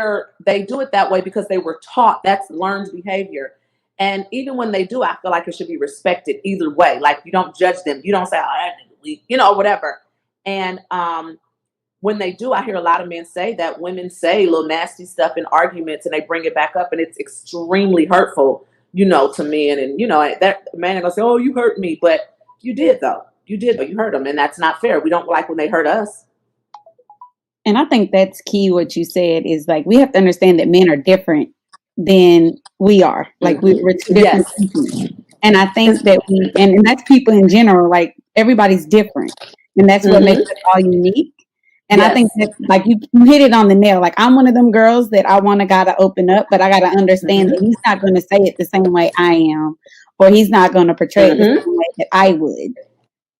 do it that way because they were taught that's learned behavior. And even when they do, I feel like it should be respected either way. Like, you don't judge them. You don't say, oh, whatever. And when they do, I hear a lot of men say that women say little nasty stuff in arguments and they bring it back up, and it's extremely hurtful, to men. And, that man is going to say, oh, you hurt me. But you did, though. You did, but you hurt them. And that's not fair. We don't like when they hurt us. And I think that's key. What you said is like, we have to understand that men are different than we are. Like we're two different people. And I think that and that's people in general, like everybody's different. and that's what makes it all unique. And I think that, like, you hit it on the nail. Like, I'm one of them girls that I want a guy to open up, but I got to understand that he's not going to say it the same way I am, or he's not going to portray it the same way that I would.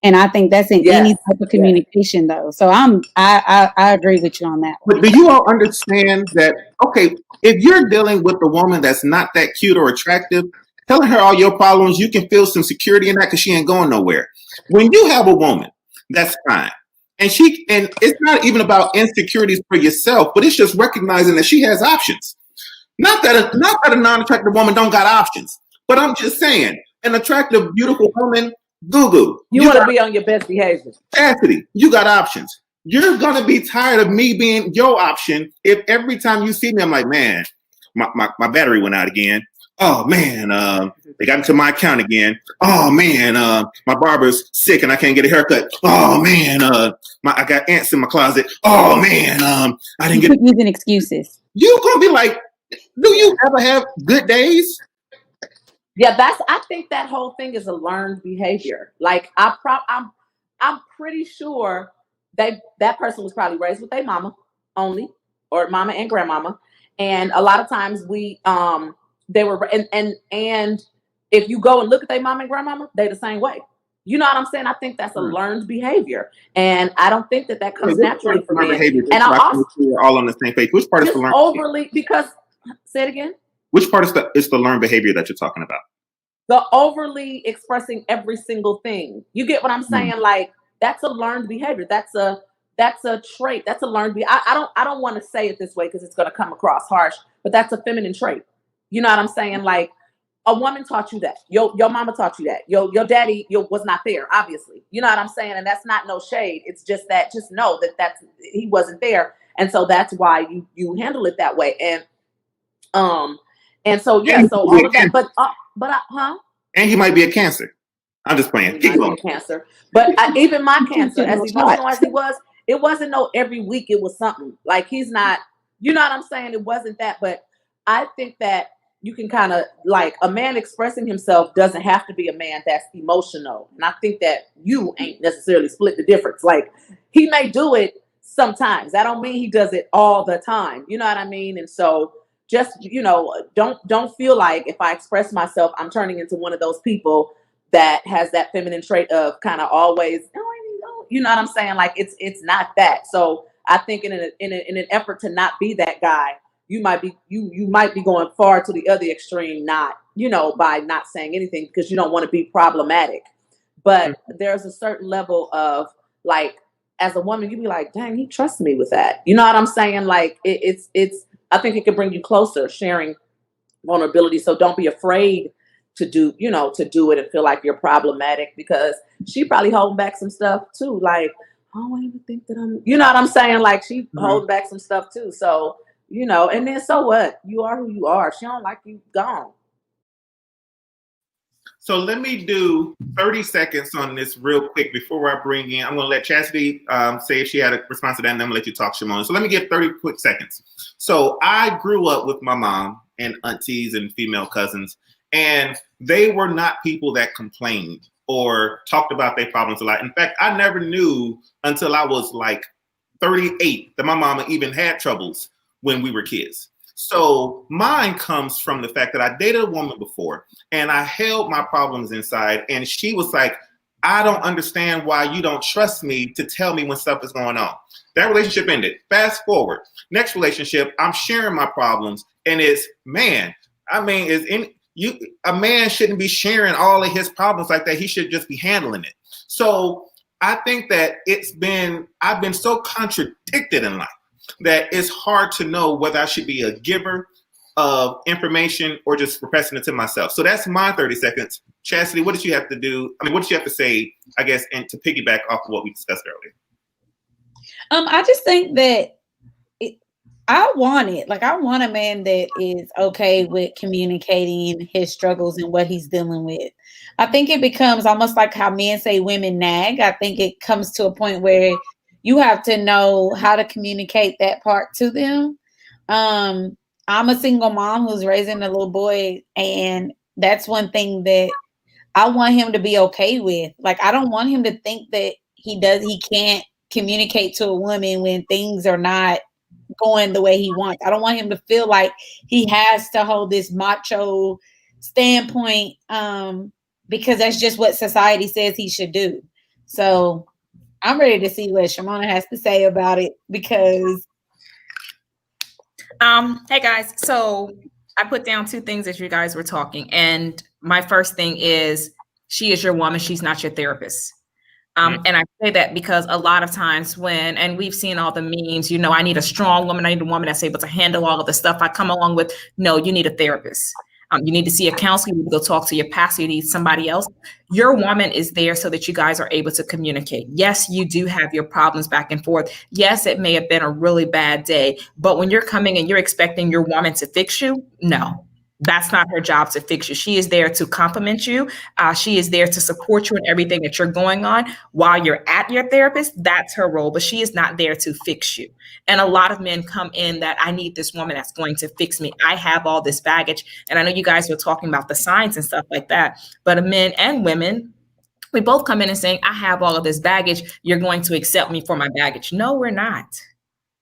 And I think that's in any type of communication, though. So I agree with you on that one. But do you all understand that, okay, if you're dealing with a woman that's not that cute or attractive, telling her all your problems, you can feel some security in that because she ain't going nowhere. When you have a woman that's fine, and it's not even about insecurities for yourself, but it's just recognizing that she has options. Not that a non-attractive woman don't got options, but I'm just saying, an attractive, beautiful woman, Gugu. You want to be on your best behavior. Chastity, you got options. You're going to be tired of me being your option if every time you see me, I'm like, man, my battery went out again. Oh, man, they got into my account again. Oh, man, my barber's sick and I can't get a haircut. Oh, man, I got ants in my closet. Oh, man, I didn't get using excuses. You're going to be like, do you ever have good days? Yeah, I think that whole thing is a learned behavior. Like I'm pretty sure that person was probably raised with their mama only, or mama and grandmama. And a lot of times they were, and if you go and look at their mama and grandmama, they the same way. You know what I'm saying? I think that's a learned behavior, and I don't think that comes naturally for men. And I also, we're all on the same page. Which part is the learned overly behavior? Because say it again. Which part is the learned behavior that you're talking about? The overly expressing every single thing. You get what I'm saying? Like, that's a learned behavior. That's a trait. That's a learned behavior. I don't want to say it this way because it's going to come across harsh, but that's a feminine trait. You know what I'm saying? Like, a woman taught you that. Your mama taught you that. Your daddy was not there, obviously. You know what I'm saying? And that's not no shade. It's just that, just know that he wasn't there. And so that's why you handle it that way. And so all of that, and he might be a Cancer. I'm just playing. Keep going. Cancer, but even my Cancer, as emotional as he was, it wasn't no every week. It was something like he's not. You know what I'm saying? It wasn't that, but I think that you can kind of like a man expressing himself doesn't have to be a man that's emotional, and I think that you ain't necessarily split the difference. Like he may do it sometimes. That don't mean he does it all the time. You know what I mean? And so. Just, don't feel like if I express myself, I'm turning into one of those people that has that feminine trait of kind of always, you know what I'm saying? Like it's not that. So I think in an effort to not be that guy, you might be going far to the other extreme, not, by not saying anything because you don't want to be problematic. But there's a certain level of like, as a woman, you be like, dang, he trusts me with that. You know what I'm saying? Like it's. I think it can bring you closer, sharing vulnerability. So don't be afraid to do it and feel like you're problematic because she probably holding back some stuff too. Like, oh, I even think that I'm, you know what I'm saying? Like she holding back some stuff too. So, and then so what? You are who you are. She don't like you, gone. So let me do 30 seconds on this real quick before I bring in. I'm going to let Chastity say if she had a response to that, and then I'm going to let you talk, Shimon. So let me give 30 quick seconds. So I grew up with my mom and aunties and female cousins, and they were not people that complained or talked about their problems a lot. In fact, I never knew until I was like 38 that my mama even had troubles when we were kids. So mine comes from the fact that I dated a woman before and I held my problems inside, and she was like, I don't understand why you don't trust me to tell me when stuff is going on. That relationship ended. Fast forward. Next relationship, I'm sharing my problems, and it's, man, I mean, a man shouldn't be sharing all of his problems like that. He should just be handling it. So I think that I've been so contradicted in life that it's hard to know whether I should be a giver of information or just repressing it to myself. So that's my 30 seconds. Chastity, what did you have to do? I mean, what did you have to say, I guess, and to piggyback off of what we discussed earlier? I just think that I want a man that is okay with communicating his struggles and what he's dealing with. I think it becomes almost like how men say women nag. I think it comes to a point where you have to know how to communicate that part to them. I'm a single mom who's raising a little boy, and that's one thing that I want him to be okay with. Like, I don't want him to think that he can't communicate to a woman when things are not going the way he wants. I don't want him to feel like he has to hold this macho standpoint because that's just what society says he should do. So I'm ready to see what Shimona has to say about it because Hey guys, so I put down two things as you guys were talking, and my first thing is she is your woman, she's not your therapist. And I say that because a lot of times and we've seen all the memes, I need a strong woman, I need a woman that's able to handle all of the stuff I come along with. No, you need a therapist. You need to see a counselor, you need to go talk to your pastor, you need somebody else. Your woman is there so that you guys are able to communicate. Yes, you do have your problems back and forth. Yes, it may have been a really bad day, but when you're coming and you're expecting your woman to fix you, no. That's not her job to fix you. She is there to compliment you. She is there to support you in everything that you're going on while you're at your therapist. That's her role, but she is not there to fix you. And a lot of men come in that I need this woman that's going to fix me. I have all this baggage. And I know you guys were talking about the signs and stuff like that, but men and women, we both come in and saying, I have all of this baggage. You're going to accept me for my baggage. No, we're not.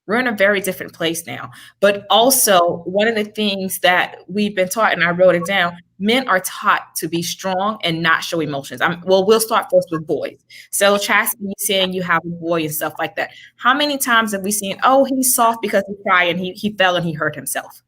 We're in a very different place now. But also, one of the things that we've been taught, and I wrote it down, men are taught to be strong and not show emotions. We'll start first with boys. So Chastity saying you have a boy and stuff like that. How many times have we seen, oh, he's soft because he cried and he fell and he hurt himself?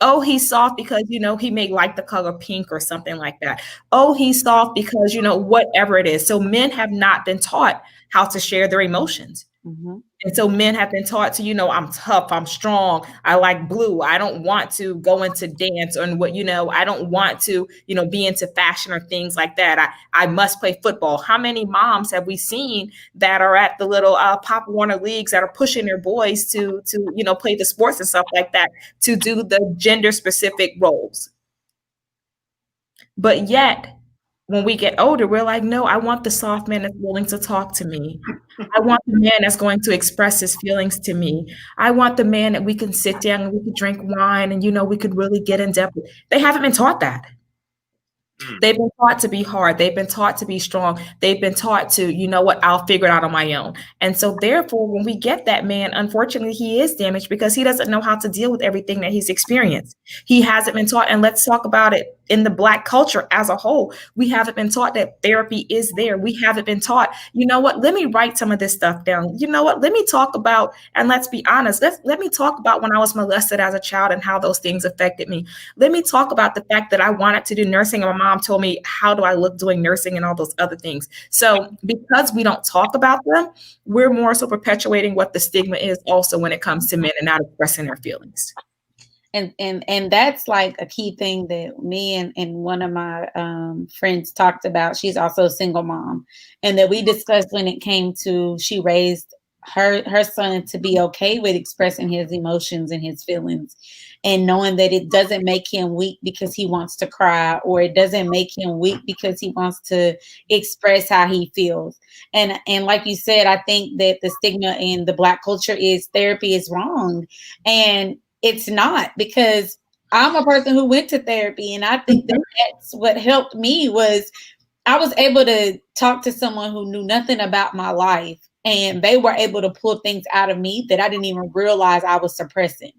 Oh, he's soft because, he may like the color pink or something like that. Oh, he's soft because, whatever it is. So men have not been taught how to share their emotions. mm-hmm. And so men have been taught to, I'm tough, I'm strong, I like blue, I don't want to go into dance or I don't want to, be into fashion or things like that. I must play football. How many moms have we seen that are at the little Pop Warner leagues that are pushing their boys to play the sports and stuff like that, to do the gender specific roles? But yet, when we get older, we're like, no, I want the soft man that's willing to talk to me. I want the man that's going to express his feelings to me. I want the man that we can sit down and we can drink wine and, we could really get in depth with. They haven't been taught that. They've been taught to be hard. They've been taught to be strong. They've been taught to, I'll figure it out on my own. And so therefore, when we get that man, unfortunately, he is damaged because he doesn't know how to deal with everything that he's experienced. He hasn't been taught. And let's talk about it in the Black culture as a whole. We haven't been taught that therapy is there. We haven't been taught, let me write some of this stuff down. Let me talk about, and let's be honest, let me talk about when I was molested as a child and how those things affected me. Let me talk about the fact that I wanted to do nursing and my mom told me, how do I look doing nursing and all those other things? So because we don't talk about them, we're more so perpetuating what the stigma is also when it comes to men and not expressing their feelings. And that's like a key thing that me and one of my friends talked about. She's also a single mom, and that we discussed when it came to, she raised her son to be okay with expressing his emotions and his feelings, and knowing that it doesn't make him weak because he wants to cry, or it doesn't make him weak because he wants to express how he feels. And like you said, I think that the stigma in the Black culture is therapy is wrong, and it's not, because I'm a person who went to therapy, and I think that that's what helped me. Was I was able to talk to someone who knew nothing about my life, and they were able to pull things out of me that I didn't even realize I was suppressing.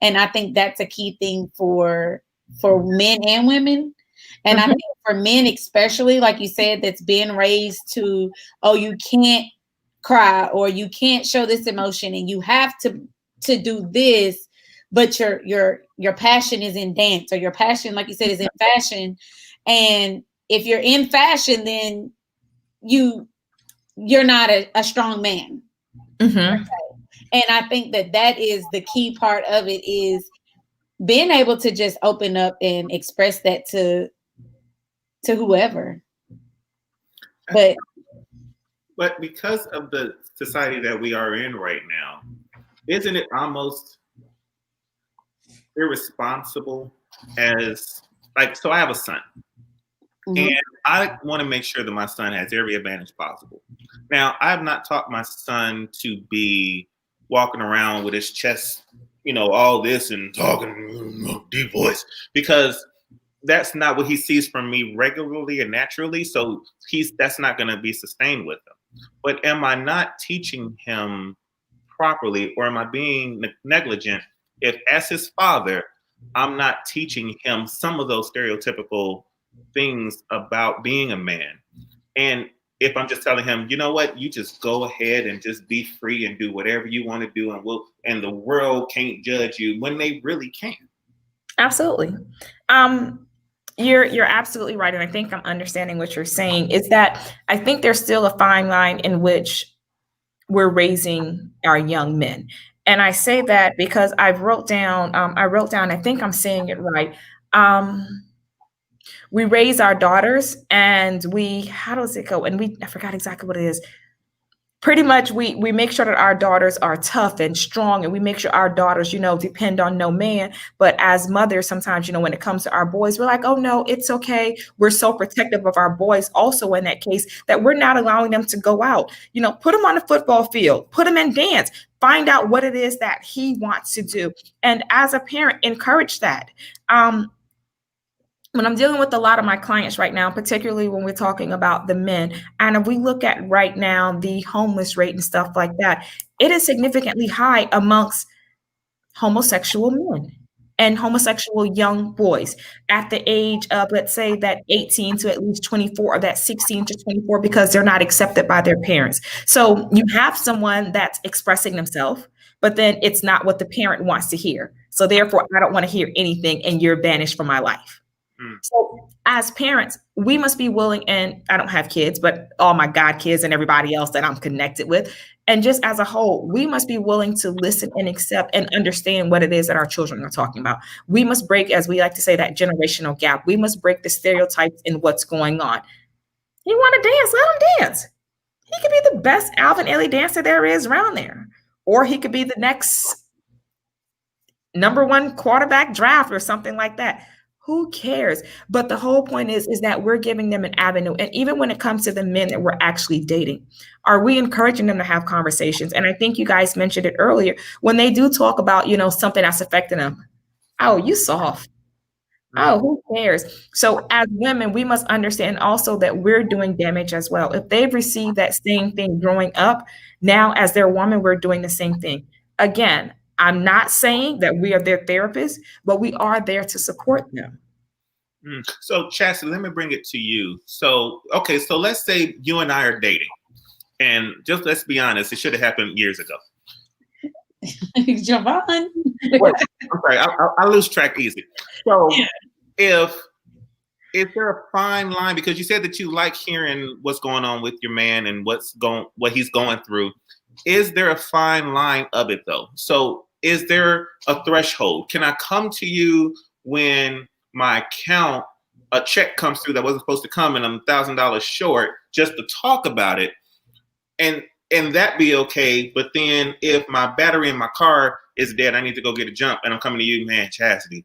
And I think that's a key thing for men and women. And I think for men, especially, like you said, that's been raised to, oh, you can't cry, or you can't show this emotion, and you have to do this, but your passion is in dance, or your passion, like you said, is in fashion. And if you're in fashion, then you're not a strong man. Mm-hmm. And I think that is the key part of it, is being able to just open up and express that to whoever. But because of the society that we are in right now, isn't it almost irresponsible so I have a son. Mm-hmm. And I want to make sure that my son has every advantage possible. Now, I have not taught my son to be walking around with his chest, all this and talking deep voice, because that's not what he sees from me regularly and naturally. So that's not going to be sustained with him. but am I not teaching him properly, or am I being negligent if, as his father, I'm not teaching him some of those stereotypical things about being a man? And if I'm just telling him, you know what, you just go ahead and just be free and do whatever you want to do, and the world can't judge you, when they really can. Absolutely. You're absolutely right. And I think I'm understanding what you're saying is that I think there's still a fine line in which we're raising our young men. And I say that because I wrote down, I think I'm saying it right. We raise our daughters and how does it go? And I forgot exactly what it is. Pretty much we make sure that our daughters are tough and strong, and we make sure our daughters, depend on no man. But as mothers, sometimes, when it comes to our boys, we're like, oh no, it's okay. We're so protective of our boys also in that case that we're not allowing them to go out. Put them on the football field, put them in dance, find out what it is that he wants to do. And as a parent, encourage that. When I'm dealing with a lot of my clients right now, particularly when we're talking about the men, and if we look at right now the homeless rate and stuff like that, it is significantly high amongst homosexual men and homosexual young boys at the age of, let's say, that 18 to at least 24, or that 16 to 24, because they're not accepted by their parents. So you have someone that's expressing themselves, but then it's not what the parent wants to hear. So therefore, I don't want to hear anything, and you're banished from my life. So as parents, we must be willing, and I don't have kids, but all my God kids and everybody else that I'm connected with, and just as a whole, we must be willing to listen and accept and understand what it is that our children are talking about. We must break, as we like to say, that generational gap. We must break the stereotypes in what's going on. You want to dance? Let him dance. He could be the best Alvin Ailey dancer there is around there, or he could be the next #1 quarterback draft or something like that. Who cares? But the whole point is that we're giving them an avenue. And even when it comes to the men that we're actually dating, are we encouraging them to have conversations? And I think you guys mentioned it earlier, when they do talk about, something that's affecting them. Oh, you soft. Oh, who cares? So as women, we must understand also that we're doing damage as well. If they've received that same thing growing up, now as their woman, we're doing the same thing. Again, I'm not saying that we are their therapists, but we are there to support them. So, Chastity, let me bring it to you. So let's say you and I are dating, and just let's be honest, it should have happened years ago. Javon. Wait, I'm sorry, I lose track easy. So, if there a fine line, because you said that you like hearing what's going on with your man and what he's going through. Is there a fine line of it though? So is there a threshold? Can I come to you when my account, a check comes through that wasn't supposed to come and I'm $1,000 short, just to talk about it, and that be okay? But then if my battery in my car is dead, I need to go get a jump, and I'm coming to you, man, Chastity,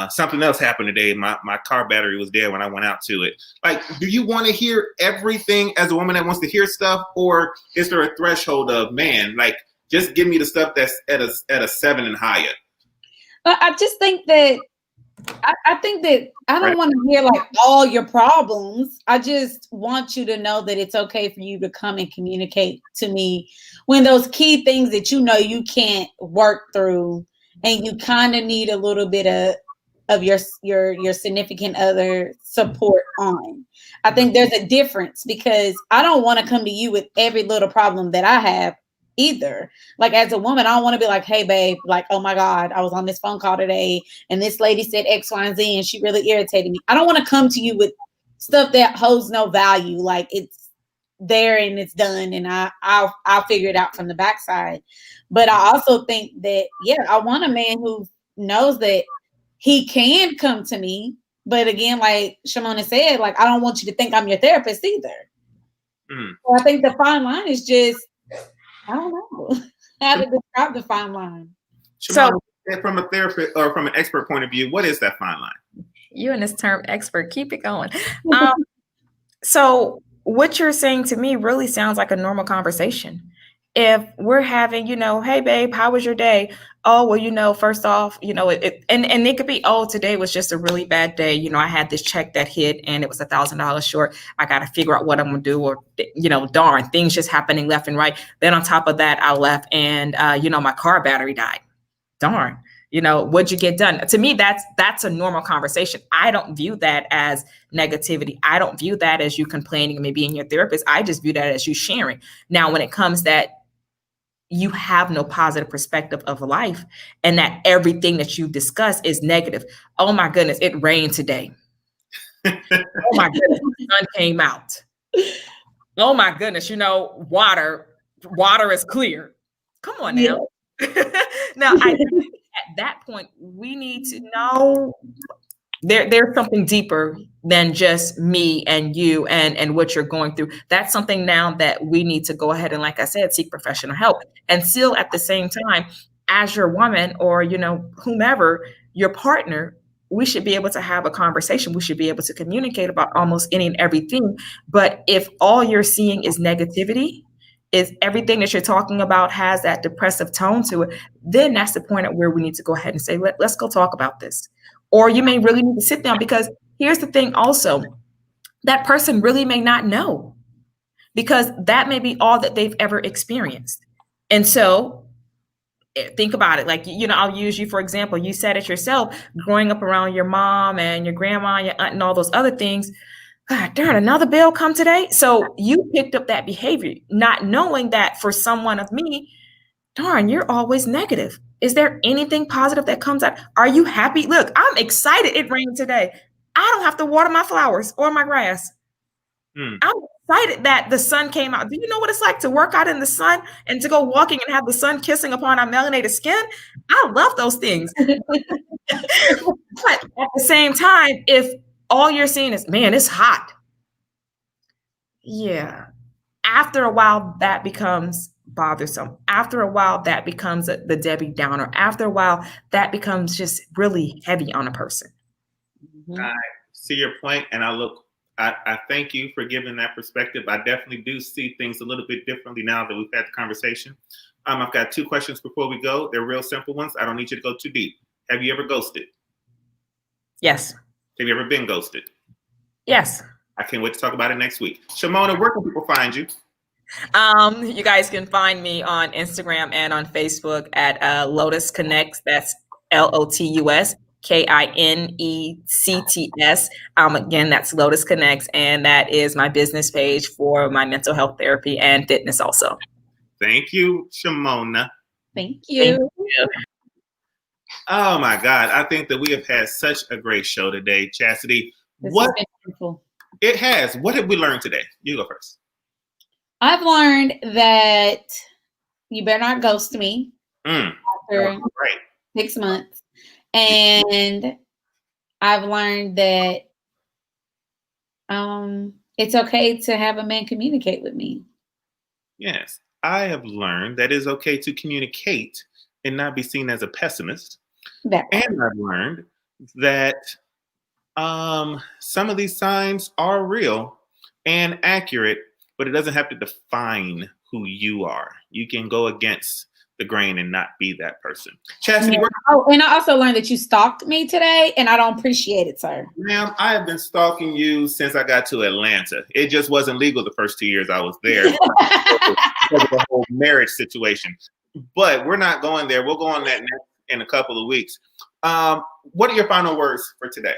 something else happened today. My car battery was dead when I went out to it. Like, do you want to hear everything as a woman that wants to hear stuff, or is there a threshold of, man, like, just give me the stuff that's at a 7 and higher? I just think that I think that I don't want to hear like all your problems. I just want you to know that it's okay for you to come and communicate to me when those key things that you can't work through, and you kind of need a little bit of your significant other support on. I think there's a difference, because I don't want to come to you with every little problem that I have either. Like, as a woman, I don't want to be like, hey babe, like, oh my God, I was on this phone call today and this lady said X, Y, and Z and she really irritated me. I don't want to come to you with stuff that holds no value. Like, it's there and it's done, and I'll figure it out from the backside. But I also think that, I want a man who knows that he can come to me. But again, like Shimona said, like, I don't want you to think I'm your therapist either. So I think the fine line is just, I don't know how to describe the fine line. Shimona, from a therapist or from an expert point of view, what is that fine line? You and this term expert, keep it going. So what you're saying to me really sounds like a normal conversation. if we're having, hey babe, how was your day? Oh, well, first off, and it could be, oh, today was just a really bad day. I had this check that hit and it was $1,000 short. I got to figure out what I'm going to do, or, darn, things just happening left and right. Then on top of that, I left and, my car battery died. Darn, what'd you get done? To me, that's a normal conversation. I don't view that as negativity. I don't view that as you complaining and maybe being your therapist. I just view that as you sharing. Now, when it comes that you have no positive perspective of life and that everything that you discuss is negative. Oh my goodness, it rained today. Oh my goodness, the sun came out. Oh my goodness, water is clear. Come on now. Yeah. Now, I think at that point, we need to know there's something deeper than just me and you and what you're going through. That's something now that we need to go ahead and, like I said, seek professional help. And still at the same time, as your woman or, whomever, your partner, we should be able to have a conversation. We should be able to communicate about almost any and everything. But if all you're seeing is negativity, is everything that you're talking about has that depressive tone to it, then that's the point at where we need to go ahead and say, let's go talk about this. Or you may really need to sit down, because here's the thing also, that person really may not know, because that may be all that they've ever experienced. And so think about it. Like, I'll use you for example. You said it yourself, growing up around your mom and your grandma, your aunt, and all those other things. God darn, another bill come today. So you picked up that behavior, not knowing that for someone of me, darn, you're always negative. Is there anything positive that comes out? Are you happy? Look, I'm excited it rained today. I don't have to water my flowers or my grass. I'm excited that the sun came out. Do you know what it's like to work out in the sun and to go walking and have the sun kissing upon our melanated skin? I love those things. But at the same time, if all you're seeing is, man, it's hot. Yeah. After a while, that becomes bothersome. After a while, that becomes the Debbie Downer. After a while, that becomes just really heavy on a person. I see your point, and I thank you for giving that perspective. I definitely do see things a little bit differently now that we've had the conversation. I've got 2 questions before we go. They're real simple ones. I don't need you to go too deep. Have you ever ghosted? Yes. Have you ever been ghosted? Yes. I can't wait to talk about it next week. Shimona, where can people find you? You guys can find me on Instagram and on Facebook at Lotus Connects. That's LOTUS KINECTS. Again, that's Lotus Connects, and that is my business page for my mental health therapy and fitness also. Thank you, Shimona. Thank you. Thank you. Oh my God, I think that we have had such a great show today, Chastity. This What has been wonderful. It has. What have we learned today? You go first. I've learned that you better not ghost me after 6 months. And I've learned that it's okay to have a man communicate with me. Yes. I have learned that it's okay to communicate and not be seen as a pessimist. And I've learned that some of these signs are real and accurate, but it doesn't have to define who you are. You can go against the grain and not be that person. Chastity, and I also learned that you stalked me today, and I don't appreciate it, sir. Ma'am, I have been stalking you since I got to Atlanta. It just wasn't legal the first 2 years I was there because of the whole marriage situation. But we're not going there. We'll go on that next in a couple of weeks. What are your final words for today?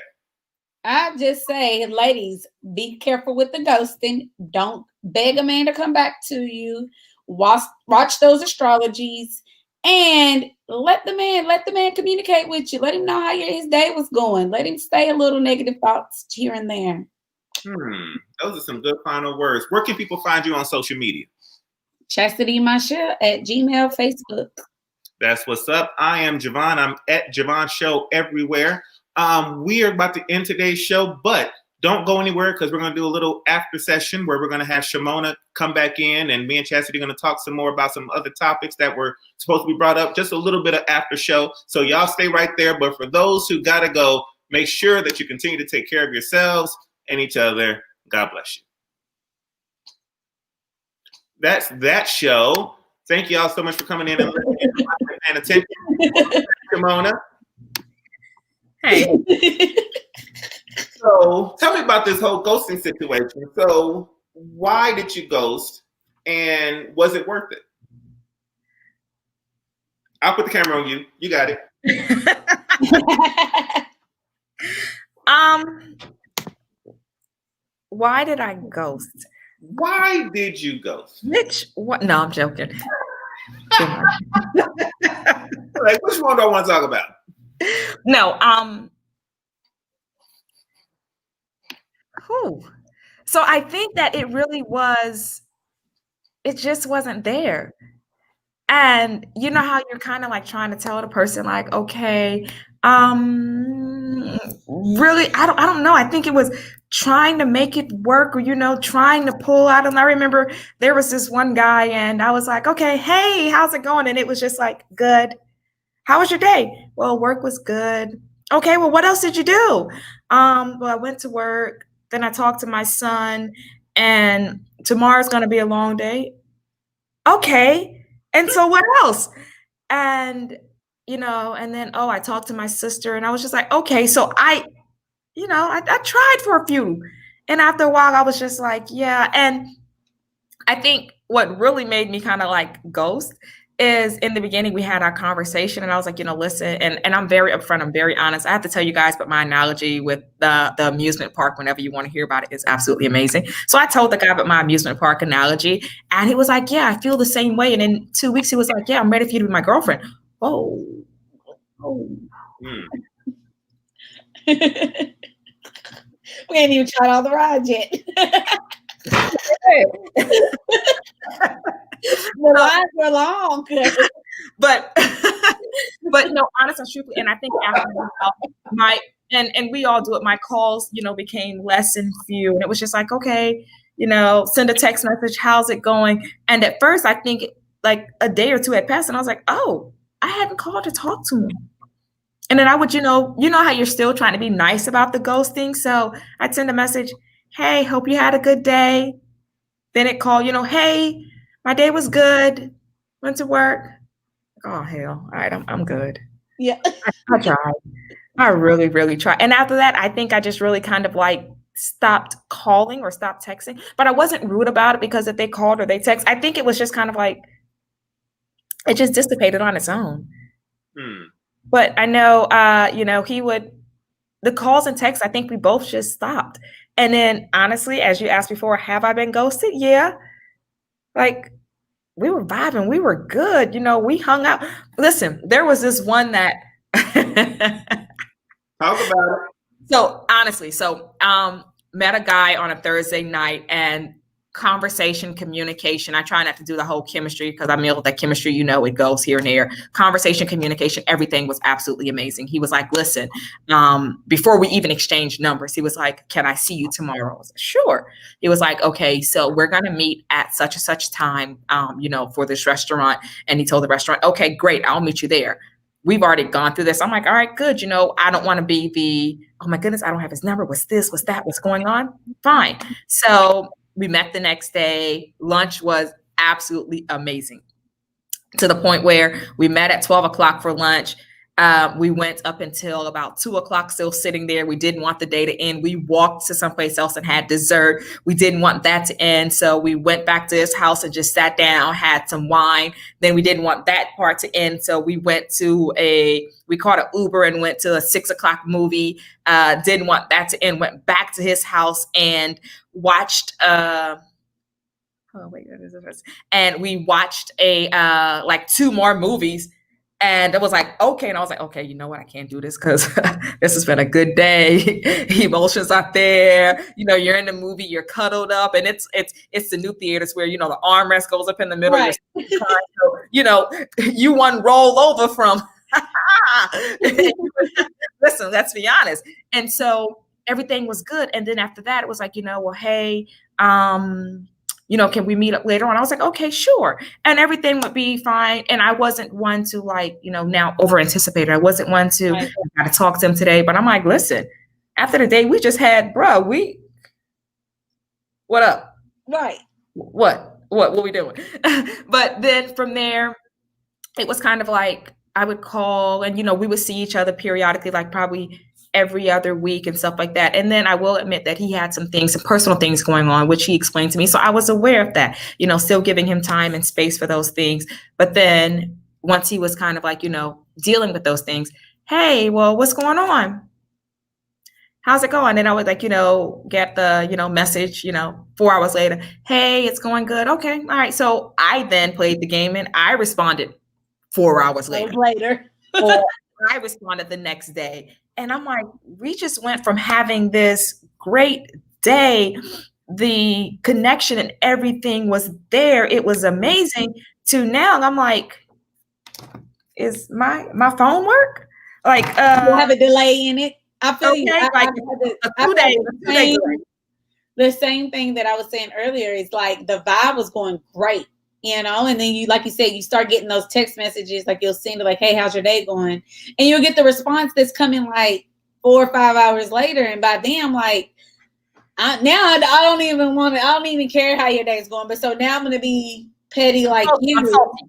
I just say, ladies, be careful with the ghosting. Don't beg a man to come back to you. Watch those astrologies and let the man communicate with you. Let him know how his day was going. Let him stay a little negative thoughts here and there. Those are some good final words. Where can people find you on social media? Chastity Masha at Gmail, Facebook. That's what's up. I am Javon. I'm at Javon Show everywhere. We are about to end today's show, but don't go anywhere because we're going to do a little after session where we're going to have Shimona come back in, and me and Chastity are going to talk some more about some other topics that were supposed to be brought up, just a little bit of after show. So y'all stay right there. But for those who got to go, make sure that you continue to take care of yourselves and each other. God bless you. That's that show. Thank you all so much for coming in and listening and attention. Shimona. Hey. So tell me about this whole ghosting situation. So why did you ghost, and was it worth it? I'll put the camera on you. You got it. Why did I ghost? Why did you ghost? Which what? No, I'm joking. Like, which one do I want to talk about? No, so I think that it really was, it just wasn't there. And you know how you're kind of like trying to tell the person like, okay, really, I don't know. I think it was trying to make it work, or, you know, trying to pull out. And I remember there was this one guy and I was like, okay, hey, how's it going? And it was just like, good. How was your day? Well, work was good. Okay, well, what else did you do? Well, I went to work, then I talked to my son, and tomorrow's going to be a long day. Okay. And so what else? And, you know, and then, I talked to my sister, and I was just like, okay. So I tried for a few. And after a while, I was just like, yeah. And I think what really made me kind of like ghost is in the beginning, we had our conversation and I was like, you know, listen, and I'm very upfront. I'm very honest. I have to tell you guys, but my analogy with the amusement park, whenever you want to hear about it, is absolutely amazing. So I told the guy about my amusement park analogy, and he was like, yeah, I feel the same way. And in 2 weeks, he was like, yeah, I'm ready for you to be my girlfriend. Oh. We ain't even tried all the rides yet. The lines were long. But no, honest and truthfully, and I think after my and we all do it, my calls, you know, became less and few. And it was just like, okay, you know, send a text message, how's it going? And at first I think like a day or two had passed and I was like, oh, I hadn't called to talk to him. And then I would, you know how you're still trying to be nice about the ghosting. So I'd send a message, hey, hope you had a good day. Then it called, you know, hey, my day was good. Went to work. Oh, hell. All right, I'm good. Yeah. I tried. I really, really tried. And after that, I think I just really kind of like stopped calling or stopped texting. But I wasn't rude about it, because if they called or they text, I think it was just kind of like, it just dissipated on its own. But I know, you know, the calls and texts, I think we both just stopped. And then honestly, as you asked before, have I been ghosted? Yeah. Like, we were vibing. We were good. You know, we hung out. Listen, there was this one that. Talk about it. So honestly, met a guy on a Thursday night, and conversation, communication. I try not to do the whole chemistry, because I mean, that chemistry, you know, it goes here and there. Conversation, communication, everything was absolutely amazing. He was like, listen, before we even exchanged numbers, he was like, can I see you tomorrow? I was like, sure. He was like, okay, so we're going to meet at such and such time, you know, for this restaurant. And he told the restaurant, okay, great, I'll meet you there. We've already gone through this. I'm like, all right, good. You know, I don't want to be the, oh my goodness, I don't have his number. What's this? What's that? What's going on? Fine. So we met the next day. Lunch was absolutely amazing, to the point where we met at 12 o'clock for lunch. We went up until about 2 o'clock, still sitting there. We didn't want the day to end. We walked to someplace else and had dessert. We didn't want that to end. So we went back to his house and just sat down, had some wine. Then we didn't want that part to end. So we went to we caught an Uber and went to a 6 o'clock movie. Didn't want that to end. Went back to his house and watched, and we watched like 2 more movies. And it was like, okay. And I was like, okay, you know what? I can't do this, because this has been a good day. Emotions are there. You know, you're in the movie, you're cuddled up, and it's the new theaters where, you know, the armrest goes up in the middle. Right. So, you know, you one roll over from. Listen, let's be honest. And so everything was good. And then after that, it was like, you know, well, hey, you know, can we meet up later on? I was like, okay, sure. And everything would be fine. And I wasn't one to, like, you know, now over anticipate. I wasn't one to I gotta talk to him today. But I'm like, listen, after the day we just had, bro, what up? Right. What what we doing? But then from there, it was kind of like I would call and, we would see each other periodically, like probably every other week and stuff like that. And then I will admit that he had some personal things going on, which he explained to me. So I was aware of that, still giving him time and space for those things. But then once he was kind of like, dealing with those things, hey, well, what's going on? How's it going? And I would get the, message, 4 hours later, hey, it's going good. Okay. All right. So I then played the game and I responded 4 hours later. Or I responded the next day. And I'm like, we just went from having this great day, the connection and everything was there. It was amazing. To now, I'm like, is my phone work? Like, you have a delay in it. I feel you. The same thing that I was saying earlier is like the vibe was going great, and then you, like you said, you start getting those text messages, like you'll send like, hey, how's your day going? And you'll get the response that's coming like 4 or 5 hours later. And by then I'm like, I don't even care how your day's going. But so now I'm going to be petty like you.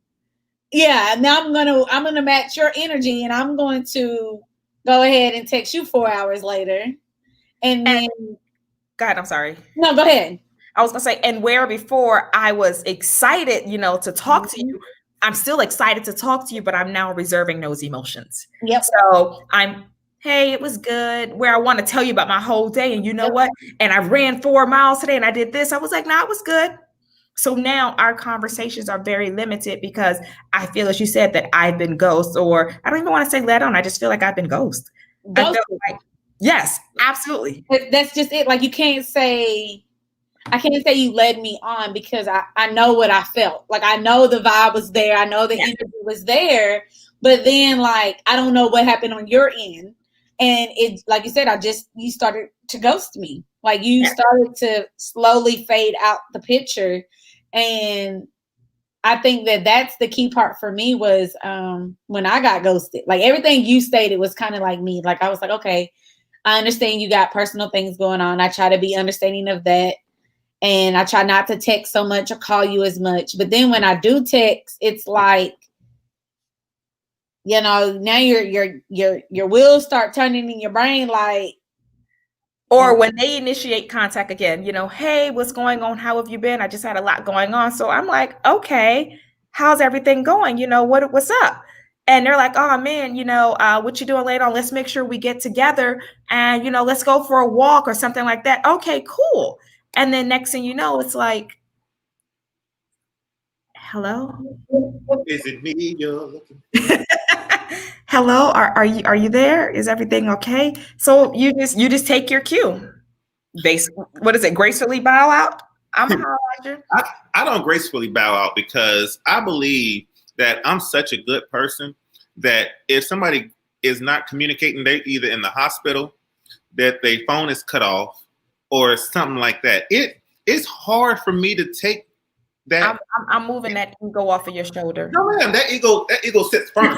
Yeah. Now I'm going to match your energy and I'm going to go ahead and text you 4 hours later. And then go ahead. I'm sorry. No, go ahead. I was going to say, and where before I was excited, to talk to you, I'm still excited to talk to you, but I'm now reserving those emotions. Yep. So hey, it was good. Where I want to tell you about my whole day. And you know what? And I ran 4 miles today and I did this. I was like, it was good. So now our conversations are very limited because I feel, as you said, that I've been ghost, or I don't even want to say let on. I just feel like I've been ghost. Yes, absolutely. That's just it. Like I can't say you led me on because I know what I felt. Like I know the vibe was there. I know the energy was there. But then like I don't know what happened on your end. And it, like you said, you started to ghost me. Like you started to slowly fade out the picture. And I think that that's the key part for me was when I got ghosted. Like everything you stated was kind of like me. Like I was like, okay, I understand you got personal things going on. I try to be understanding of that. And I try not to text so much or call you as much. But then when I do text, it's like, now your wheels start turning in your brain like. Or when they initiate contact again, hey, what's going on? How have you been? I just had a lot going on. So I'm like, okay, how's everything going? What's up? And they're like, oh man, what you doing later on? Let's make sure we get together and, let's go for a walk or something like that. Okay, cool. And then next thing you know, it's like, hello? Is it me you're looking? Hello, are you there? Is everything okay? So you just take your cue. What is it? Gracefully bow out? I'm a holler at you. I don't gracefully bow out because I believe that I'm such a good person that if somebody is not communicating, they're either in the hospital, that their phone is cut off, or something like that. It's hard for me to take that. I'm moving that ego off of your shoulder. No, man, that ego sits firm.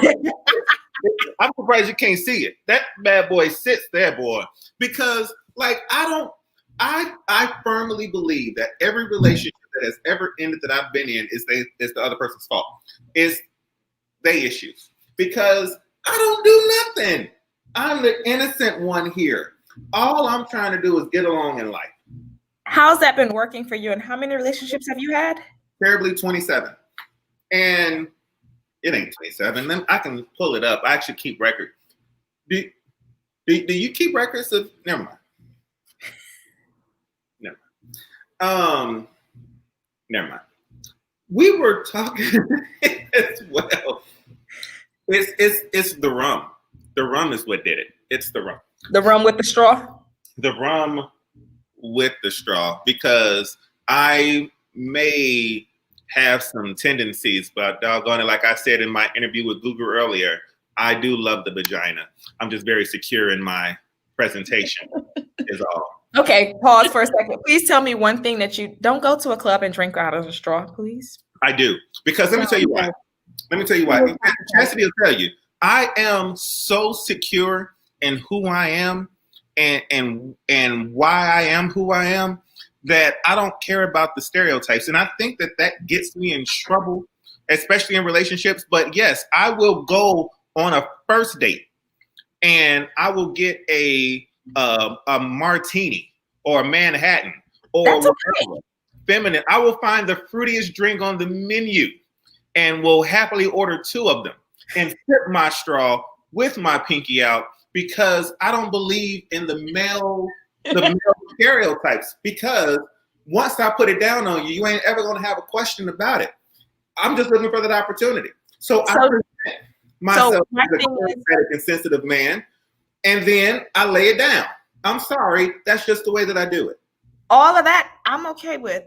I'm surprised you can't see it. That bad boy sits there, boy. Because like I firmly believe that every relationship that has ever ended that I've been in is the other person's fault. It's they issues. Because I don't do nothing. I'm the innocent one here. All I'm trying to do is get along in life. How's that been working for you? And how many relationships have you had? Terribly 27. And it ain't 27. Then I can pull it up. I actually keep record. Do you keep records of? Never mind. Never mind. We were talking as well. It's the rum. The rum is what did it. It's the rum. The rum with the straw? The rum with the straw, because I may have some tendencies, but doggone it, like I said in my interview with Google earlier, I do love the vagina. I'm just very secure in my presentation is all. Okay, pause for a second. Please tell me one thing that you don't go to a club and drink out of a straw, please. I do, because let me tell you why. Chastity will tell you, I am so secure in who I am and why I am who I am that I don't care about the stereotypes. And I think that gets me in trouble, especially in relationships. But yes, I will go on a first date and I will get a martini or a Manhattan or whatever, feminine. I will find the fruitiest drink on the menu and will happily order 2 of them and sip my straw with my pinky out, because I don't believe in the male stereotypes. Because once I put it down on you, you ain't ever going to have a question about it. I'm just looking for that opportunity. So I present myself as a charismatic and sensitive man, and then I lay it down. I'm sorry, that's just the way that I do it. All of that I'm okay with.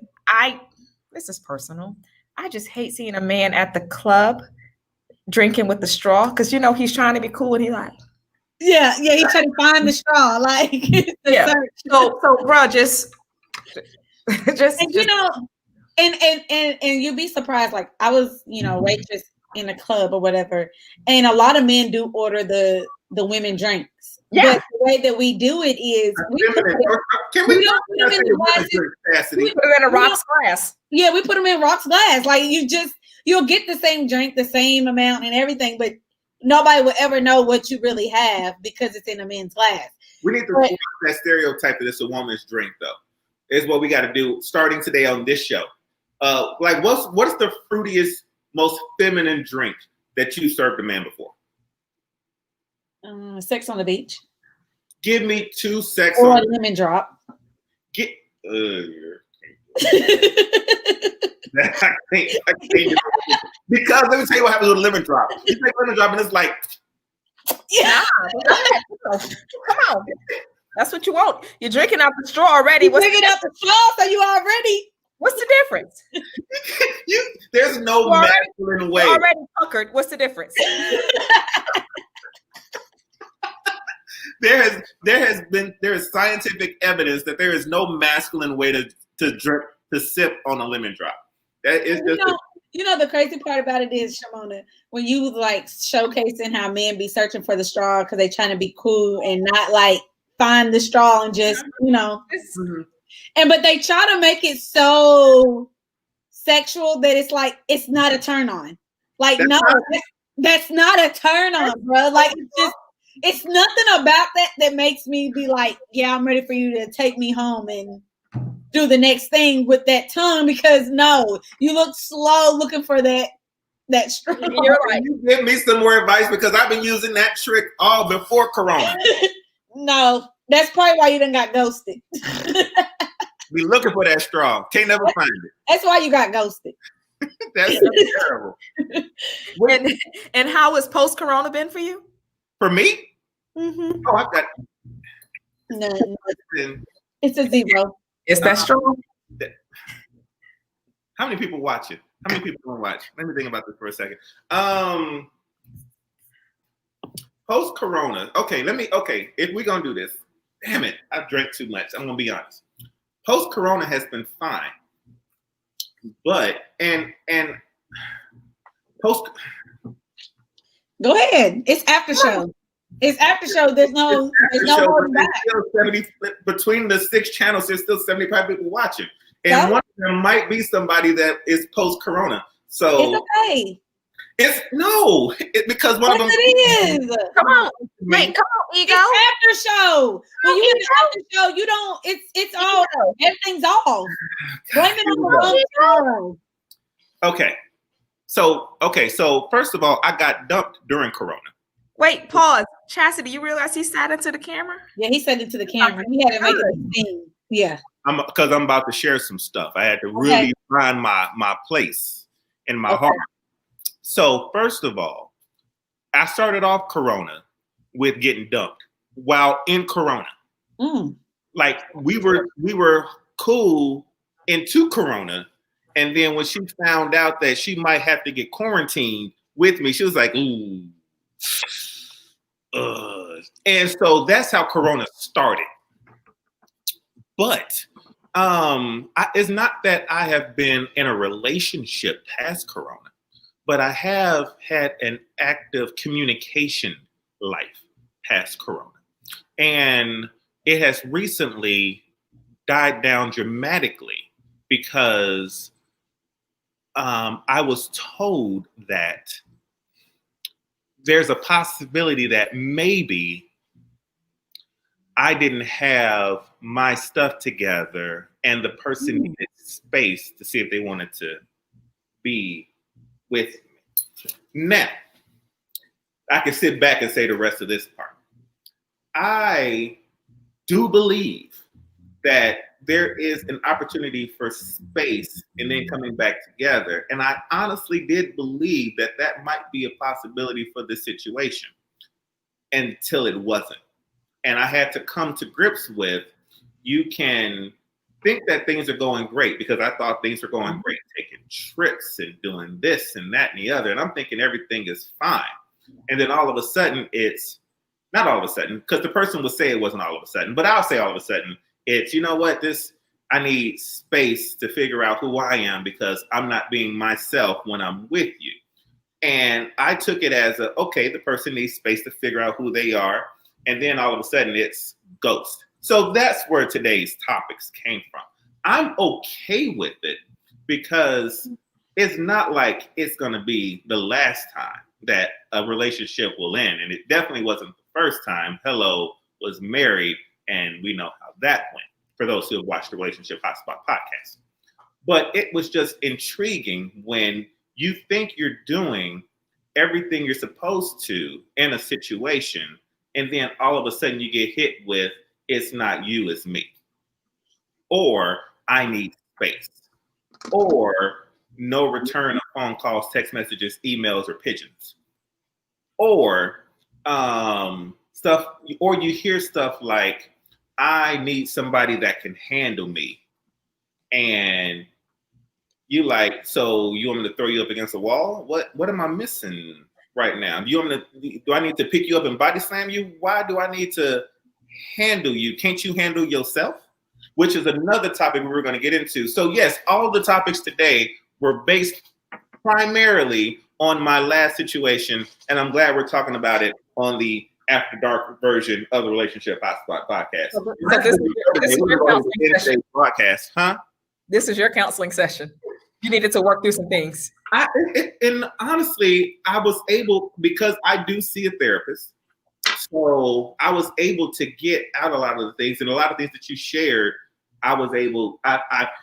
This is personal. I just hate seeing a man at the club drinking with the straw, because he's trying to be cool and he's like, yeah, he's trying to find the straw, like yeah. search. So bro, just and and you'd be surprised. Like I was, waitress in a club or whatever, and a lot of men do order the women drinks. Yeah. But the way that we do it is we put them in a rocks glass. Yeah, we put them in rocks glass. Like you'll get the same drink, the same amount and everything, but nobody will ever know what you really have because it's in a men's glass. We need to remove that stereotype that it's a woman's drink, though. Is what we got to do starting today on this show. Like what's the fruitiest, most feminine drink that you served a man before? Sex on the beach. Give me 2 sex or on a lemon drop. I can't. Because let me tell you what happens with a lemon drop. You take a lemon drop and it's like, yeah, come on. That's what you want. You're drinking out the straw already. You're drinking out the straw, so you already. What's the difference? There's no masculine way. You're already puckered. What's the difference? There is scientific evidence that there is no masculine way to sip on a lemon drop. That is just the crazy part about it is, Shimona, when you like showcasing how men be searching for the straw because they trying to be cool and not like find the straw and just but they try to make it so sexual that it's like it's not a turn on. Like that's not a turn on, bro. Like it's nothing about that makes me be like, yeah, I'm ready for you to take me home and do the next thing with that tongue, because no, you look slow looking for that straw. You're right. You give me some more advice, because I've been using that trick all before Corona. No, that's probably why you done got ghosted. Be looking for that straw. Can't never find it. That's why you got ghosted. That's terrible. And how has post-Corona been for you? For me? Mm-hmm. Oh, I've got no. It's a 0. Is that strong? How many people watch it? How many people don't watch? Let me think about this for a second. Post-Corona. Okay, if we're gonna do this, damn it, I've drank too much. I'm gonna be honest. Post-Corona has been fine. But and post go ahead. It's after show. It's after show. There's no holding back. Between the 6 channels, there's still 75 people watching. And one of them might be somebody that is post-Corona. So it's okay. Because one of them it is. Come on. Wait, come on, ego. It's after show. When you in the after show, you don't, it's all, everything's off. Blame it on the wrong show. Okay. So first of all, I got dumped during Corona. Wait, pause. Chastity, you realize he sat into the camera? Yeah, he said into the camera. He had to make it sing. Yeah. Because I'm about to share some stuff. I had to really find my place in my heart. So first of all, I started off Corona with getting dumped while in Corona. Like we were cool into Corona. And then when she found out that she might have to get quarantined with me, she was like, ooh. And so that's how Corona started. But it's not that I have been in a relationship past Corona, but I have had an active communication life past Corona. And it has recently died down dramatically because I was told that there's a possibility that maybe I didn't have my stuff together and the person needed space to see if they wanted to be with me. Now, I can sit back and say the rest of this part. I do believe that there is an opportunity for space and then coming back together. And I honestly did believe that that might be a possibility for this situation until it wasn't. And I had to come to grips with, you can think that things are going great, because I thought things were going great, taking trips and doing this and that and the other. And I'm thinking everything is fine. And then all of a sudden it's not all of a sudden, because the person would say it wasn't all of a sudden, but I'll say all of a sudden it's, you know what, I need space to figure out who I am because I'm not being myself when I'm with you. And I took it as okay, the person needs space to figure out who they are. And then all of a sudden it's ghost. So that's where today's topics came from. I'm okay with it because it's not like it's going to be the last time that a relationship will end. And it definitely wasn't the first time. Hello was married, and we know how that went, for those who have watched the Relationship Hotspot podcast. But it was just intriguing when you think you're doing everything you're supposed to in a situation, and then all of a sudden you get hit with, it's not you, it's me. Or I need space. Or no return of phone calls, text messages, emails, or pigeons. Or stuff, or you hear stuff like, I need somebody that can handle me. And you like, so you want me to throw you up against a wall? What am I missing right now? Do I need to pick you up and body slam you? Why do I need to handle you? Can't you handle yourself? Which is another topic we're going to get into. So yes, all the topics today were based primarily on my last situation, and I'm glad we're talking about it on the After Dark version of the Relationship Hotspot podcast. So this is your counseling session. Podcast, huh? This is your counseling session. You needed to work through some things. And honestly, I was able, because I do see a therapist, so I was able to get out a lot of the things, and a lot of things that you shared, I've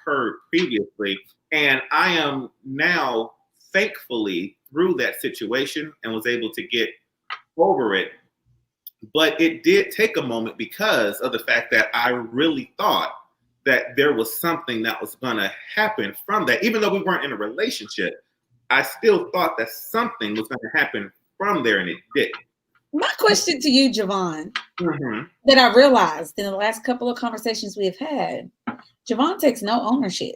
heard previously, and I am now thankfully through that situation and was able to get over it. But it did take a moment because of the fact that I really thought that there was something that was going to happen from that. Even though we weren't in a relationship, I still thought that something was going to happen from there, and it did. My question to you, Javon, that I realized in the last couple of conversations we have had, Javon takes no ownership.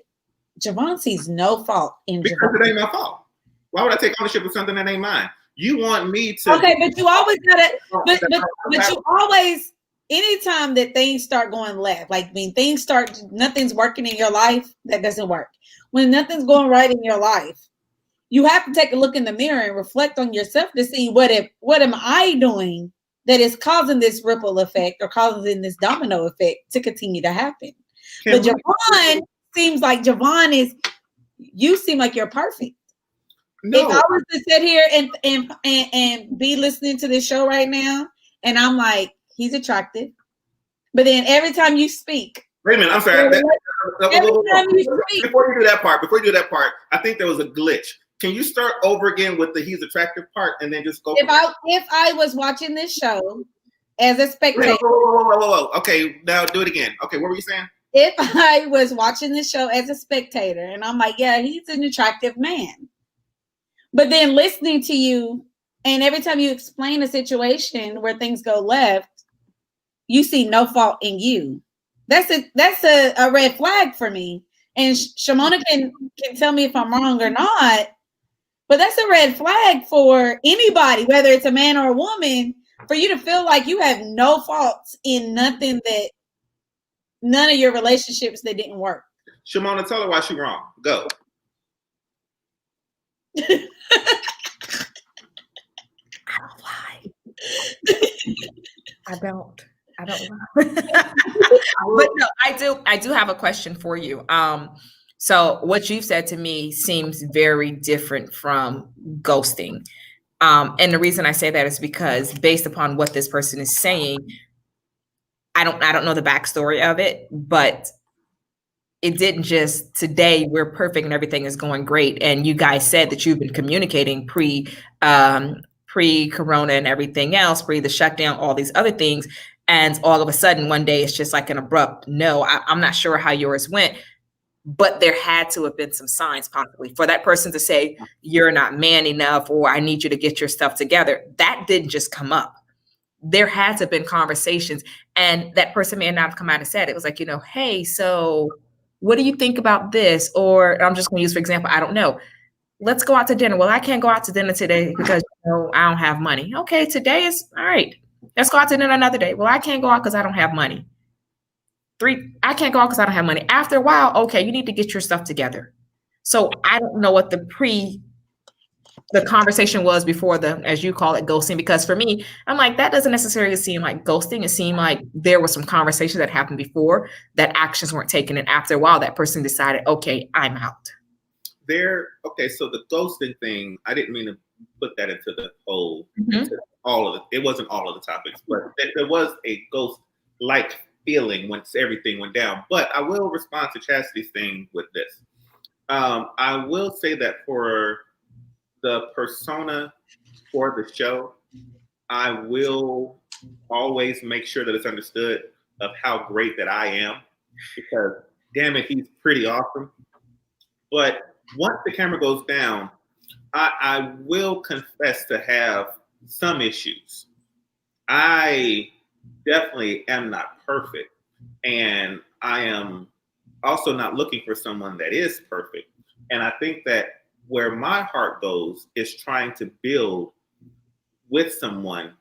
Javon sees no fault in because Javon. It ain't my fault. Why would I take ownership of something that ain't mine? You want me to? Okay, but you always gotta. But you always. Anytime that things start going left, like when things start, nothing's working in your life, that doesn't work. When nothing's going right in your life, you have to take a look in the mirror and reflect on yourself to see what am I doing that is causing this ripple effect or causing this domino effect to continue to happen. But Javon seems like you seem like you're perfect. No. If I was to sit here and be listening to this show right now, and I'm like, he's attractive, but then every time you speak, wait a minute, I'm sorry. Before you do that part, I think there was a glitch. Can you start over again with the he's attractive part and then just go? If I was watching this show as a spectator, whoa. Okay, now do it again. Okay, what were you saying? If I was watching this show as a spectator and I'm like, yeah, he's an attractive man, but then listening to you, and every time you explain a situation where things go left, you see no fault in you. That's a red flag for me. And Shimona can tell me if I'm wrong or not, but that's a red flag for anybody, whether it's a man or a woman, for you to feel like you have no faults in none of your relationships that didn't work. Shimona, tell her why she's wrong. Go. I I don't know. But no, I do have a question for you. So what you've said to me seems very different from ghosting. And the reason I say that is because based upon what this person is saying, I don't know the backstory of it, but it didn't just today we're perfect and everything is going great. And you guys said that you've been communicating pre-corona and everything else, pre the shutdown, all these other things. And all of a sudden one day it's just like an abrupt no. I'm not sure how yours went, but there had to have been some signs possibly for that person to say, you're not man enough, or I need you to get your stuff together. That didn't just come up. There had to have been conversations, and that person may not have come out and said it. It was like, hey, so what do you think about this? Or I'm just going to use, for example, I don't know. Let's go out to dinner. Well, I can't go out to dinner today because I don't have money. Okay, today is all right. Let's go out to dinner another day. Well, I can't go out because I don't have money. 3, I can't go out because I don't have money. After a while, okay, you need to get your stuff together. So I don't know what the conversation was before the, as you call it, ghosting, because for me, I'm like, that doesn't necessarily seem like ghosting. It seemed like there was some conversations that happened before that actions weren't taken. And after a while, that person decided, okay, I'm out. Okay, so the ghosting thing, I didn't mean to put that into the whole, into all of it. It wasn't all of the topics, but there was a ghost-like feeling once everything went down. But I will respond to Chastity's thing with this. I will say that for the persona for the show, I will always make sure that it's understood of how great that I am, because damn it, he's pretty awesome. But once the camera goes down, I will confess to have some issues. I definitely am not perfect, and I am also not looking for someone that is perfect. And I think that where my heart goes is trying to build with someone,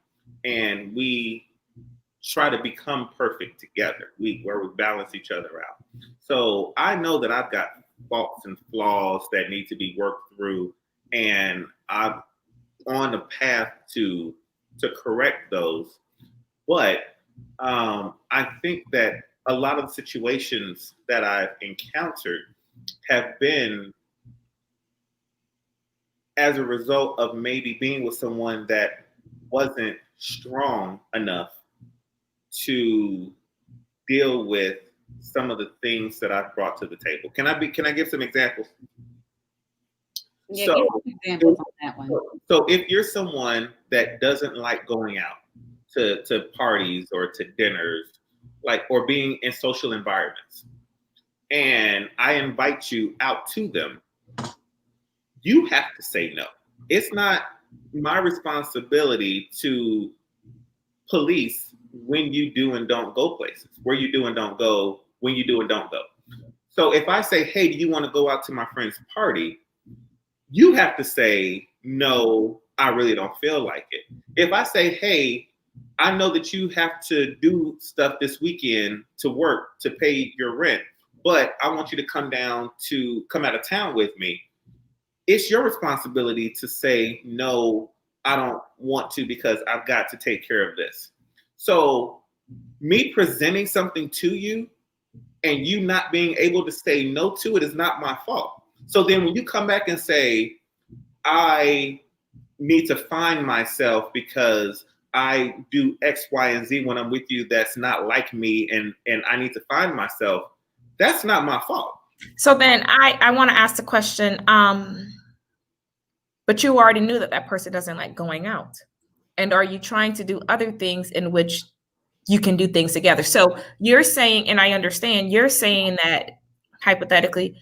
and we try to become perfect together, where we balance each other out. So I know that I've got faults and flaws that need to be worked through, and I'm on a path to correct those. But I think that a lot of the situations that I've encountered have been as a result of maybe being with someone that wasn't strong enough to deal with some of the things that I've brought to the table. Can I give some examples? Yeah, give some examples on that one. So if you're someone that doesn't like going out to parties or to dinners, or being in social environments, and I invite you out to them, you have to say no. It's not my responsibility to police when you do and don't go places, where you do and don't go, when you do and don't go. So if I say, hey, do you want to go out to my friend's party? You have to say, no, I really don't feel like it. If I say, hey, I know that you have to do stuff this weekend to work, to pay your rent, but I want you to come out of town with me. It's your responsibility to say, no, I don't want to because I've got to take care of this. So me presenting something to you and you not being able to say no to it is not my fault. So then when you come back and say, I need to find myself because I do X, Y, and Z when I'm with you that's not like me, and I need to find myself, that's not my fault. So then I want to ask the question, but you already knew that person doesn't like going out. And are you trying to do other things in which you can do things together? So you're saying, and I understand, you're saying that hypothetically,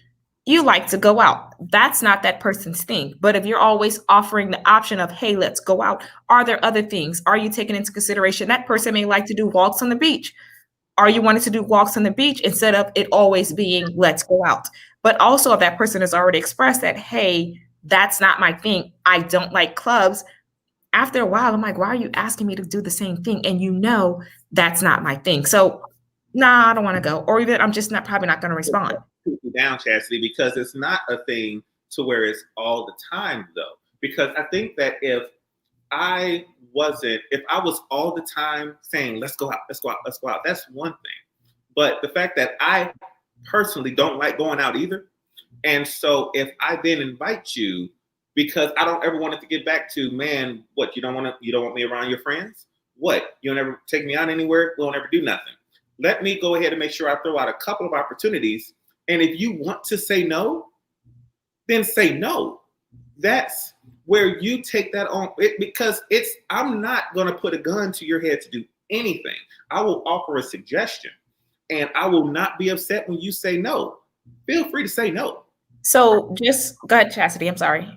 you like to go out. That's not that person's thing. But if you're always offering the option of, hey, let's go out, are there other things? Are you taking into consideration that person may like to do walks on the beach? Are you wanting to do walks on the beach instead of it always being let's go out? But also if that person has already expressed that, hey, that's not my thing, I don't like clubs. After a while, I'm like, why are you asking me to do the same thing? And you know that's not my thing. So, nah, I don't want to go. Or even I'm just probably not going to respond. Down, Chastity, because it's not a thing to where it's all the time, though. Because I think that if I wasn't, if I was all the time saying, let's go out, let's go out, let's go out, that's one thing. But the fact that I personally don't like going out either. And so if I then invite you, because I don't ever want it to get back to, man, what, you don't want me around your friends? What, you don't ever take me out anywhere? We don't ever do nothing. Let me go ahead and make sure I throw out a couple of opportunities. And if you want to say no, then say no. That's where you take that on it, because I'm not going to put a gun to your head to do anything. I will offer a suggestion, and I will not be upset when you say no. Feel free to say no. So just go ahead, Chastity. I'm sorry.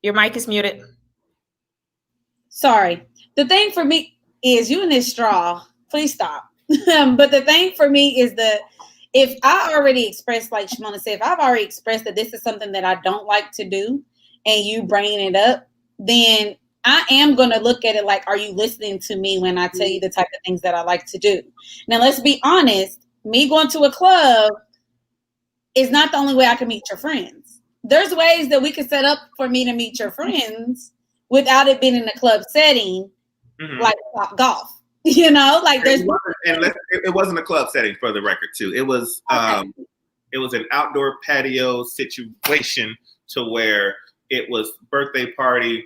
Your mic is muted. Sorry. The thing for me is, you and this straw, please stop. But the thing for me is that if I already expressed, like Shimona said, if I've already expressed that this is something that I don't like to do, and you bringing it up, then I am going to look at it like, are you listening to me when I tell you the type of things that I like to do? Now, let's be honest. Me going to a club is not the only way I can meet your friends. There's ways that we can set up for me to meet your friends without it being in a club setting, like golf. You know, like there's it wasn't a club setting, for the record, too. It was it was an outdoor patio situation to where it was birthday party.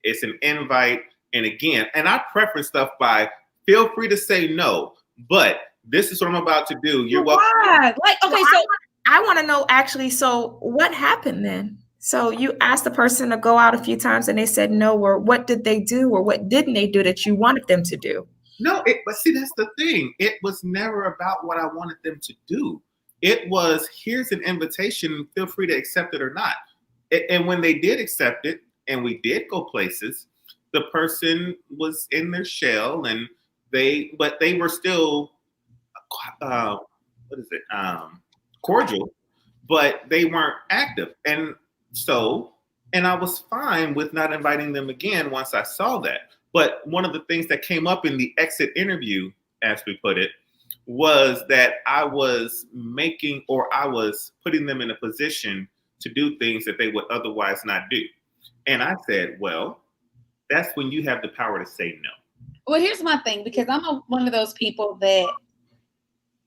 It's an invite, and again, and I preference stuff by feel free to say no, but this is what I'm about to do. You're welcome. Like, okay, so I want to know actually. So what happened then? So you asked the person to go out a few times, and they said no, or what did they do, or what didn't they do that you wanted them to do? No, but see, that's the thing. It was never about what I wanted them to do. It was, here's an invitation. Feel free to accept it or not. And when they did accept it, and we did go places, the person was in their shell, and they were still, cordial, but they weren't active. And so, and I was fine with not inviting them again once I saw that. But one of the things that came up in the exit interview, as we put it, was that I was putting them in a position to do things that they would otherwise not do. And I said, well, that's when you have the power to say no. Well, here's my thing, because I'm one of those people that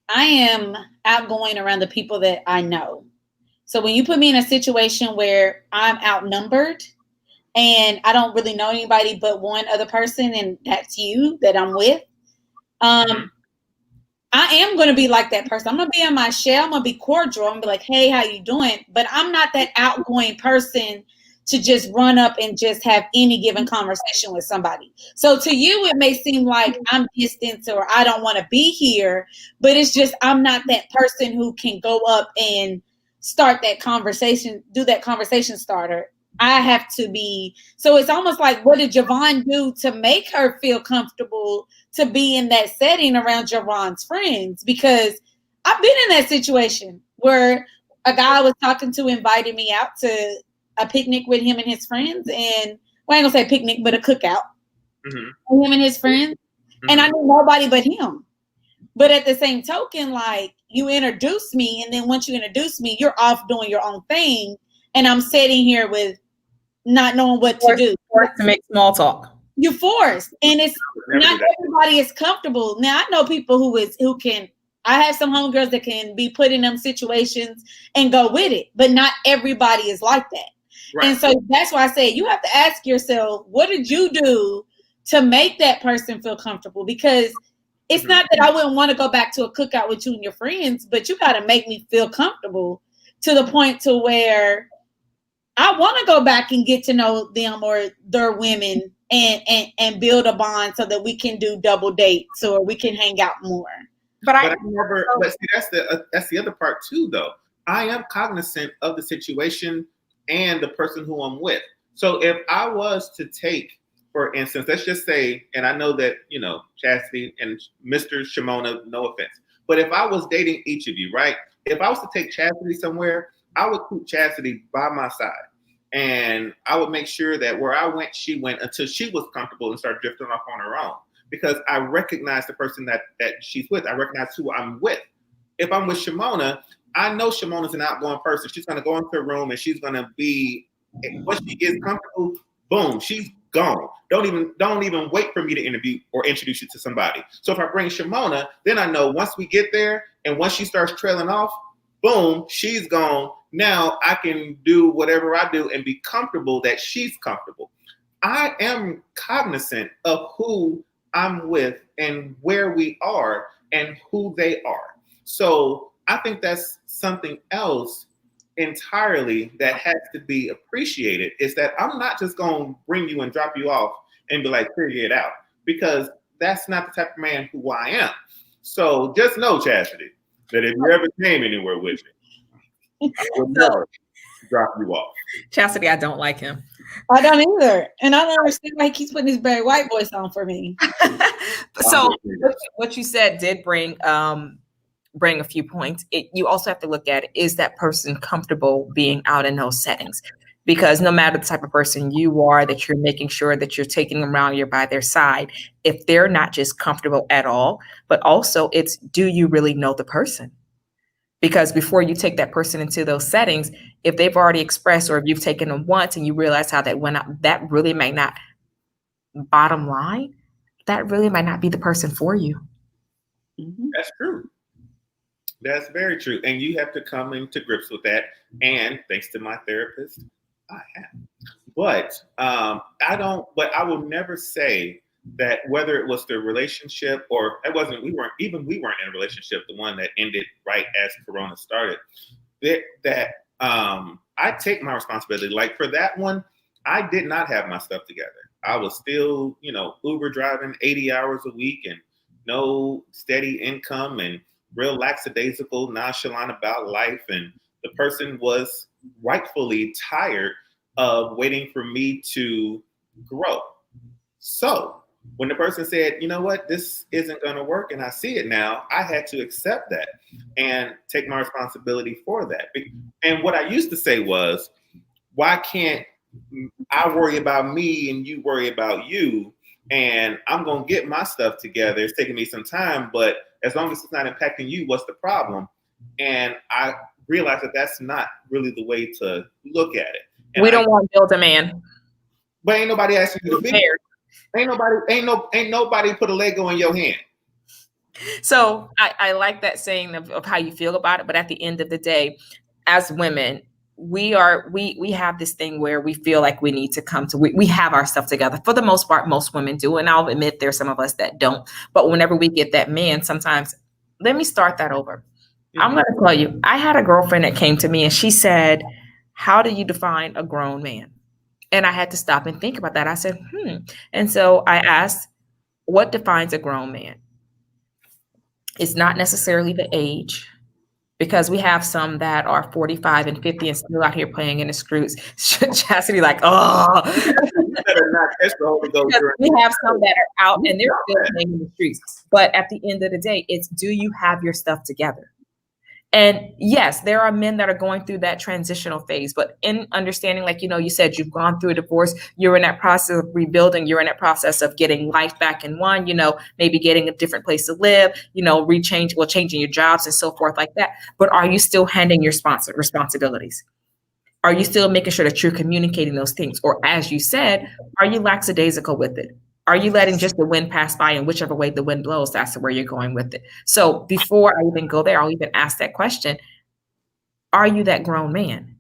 I am outgoing around the people that I know. So when you put me in a situation where I'm outnumbered and I don't really know anybody but one other person, and that's you that I'm with, I am going to be like that person. I'm going to be in my shell. I'm going to be cordial. I'm going to be like, hey, how you doing? But I'm not that outgoing person to just run up and just have any given conversation with somebody. So to you, it may seem like I'm distant or I don't want to be here, but it's just I'm not that person who can go up and start that conversation, do that conversation starter. I have to be. So it's almost like, what did Javon do to make her feel comfortable to be in that setting around Javon's friends? Because I've been in that situation where a guy I was talking to invited me out to a picnic with him and his friends, and well, I ain't gonna say picnic, but a cookout with him and his friends, and I knew nobody but him. But at the same token, like, you introduced me, and then once you introduce me, you're off doing your own thing, and I'm sitting here with not knowing what to do. Forced to make small talk. You're forced, and it's not everybody is comfortable. Now I know people who can. I have some homegirls that can be put in them situations and go with it, but not everybody is like that. Right. And so that's why I say you have to ask yourself, what did you do to make that person feel comfortable? Because it's not that I wouldn't want to go back to a cookout with you and your friends, but you got to make me feel comfortable to the point to where I want to go back and get to know them or their women and build a bond so that we can do double dates or we can hang out more. But I never. But see, that's the other part too, though. I am cognizant of the situation and the person who I'm with. So if I was to take, for instance, let's just say, and I know that, you know, Chastity and Mr. Shimona, no offense, but if I was dating each of you, right? If I was to take Chastity somewhere, I would keep Chastity by my side. And I would make sure that where I went, she went until she was comfortable and started drifting off on her own. Because I recognize the person that she's with. I recognize who I'm with. If I'm with Shimona, I know Shimona's an outgoing person. She's going to go into a room and she's going to be, once she gets comfortable, boom, she's gone. Don't even wait for me to interview or introduce you to somebody. So if I bring Shimona, then I know once we get there and once she starts trailing off, boom, she's gone. Now I can do whatever I do and be comfortable that she's comfortable. I am cognizant of who I'm with and where we are and who they are. So I think that's something else entirely that has to be appreciated, is that I'm not just going to bring you and drop you off and be like, figure it out, because that's not the type of man who I am. So just know, Chastity, that if you ever came anywhere with me, I would never drop you off. Chastity, I don't like him. I don't either. And I don't understand why he keeps putting his Barry White voice on for me. So what you said did bring a few points. You also have to look at, is that person comfortable being out in those settings? Because no matter the type of person you are, that you're making sure that you're taking them around, you're by their side. If they're not just comfortable at all, but also it's, do you really know the person? Because before you take that person into those settings, if they've already expressed, or if you've taken them once and you realize how that went out, that really might not, bottom line, that really might not be the person for you. Mm-hmm. That's true. That's very true. And you have to come into grips with that. And thanks to my therapist, I have. But I will never say that whether it was the relationship or we weren't in a relationship, the one that ended right as Corona started, that I take my responsibility. Like for that one, I did not have my stuff together. I was still, Uber driving 80 hours a week and no steady income and real lackadaisical, nonchalant about life. And the person was rightfully tired of waiting for me to grow. So when the person said, you know what, this isn't going to work, and I see it now, I had to accept that and take my responsibility for that. And what I used to say was, why can't I worry about me and you worry about you? And I'm going to get my stuff together. It's taking me some time, but as long as it's not impacting you, what's the problem? And I realized that that's not really the way to look at it. And we don't want to build a man. But ain't nobody asking you to be here. Ain't nobody put a Lego in your hand. So I like that saying of how you feel about it. But at the end of the day, as women, we have this thing where we feel like we need to come to, we have our stuff together. For the most part, most women do. And I'll admit there's some of us that don't. But whenever we get that man, sometimes, let me start that over. Mm-hmm. I'm going to tell you, I had a girlfriend that came to me and she said, how do you define a grown man? And I had to stop and think about that. I said, And so I asked, what defines a grown man? It's not necessarily the age, because we have some that are 45 and 50 and still out here playing in the streets. Chastity like, oh. We have some that are out and they're still playing in the streets. But at the end of the day, it's, do you have your stuff together? And yes, there are men that are going through that transitional phase, but in understanding, like, you said, you've gone through a divorce, you're in that process of rebuilding, you're in that process of getting life back in one, maybe getting a different place to live, changing your jobs and so forth like that. But are you still handling your responsibilities? Are you still making sure that you're communicating those things? Or as you said, are you lackadaisical with it? Are you letting just the wind pass by, and whichever way the wind blows, that's where you're going with it? So before I even go there, I'll even ask that question. Are you that grown man?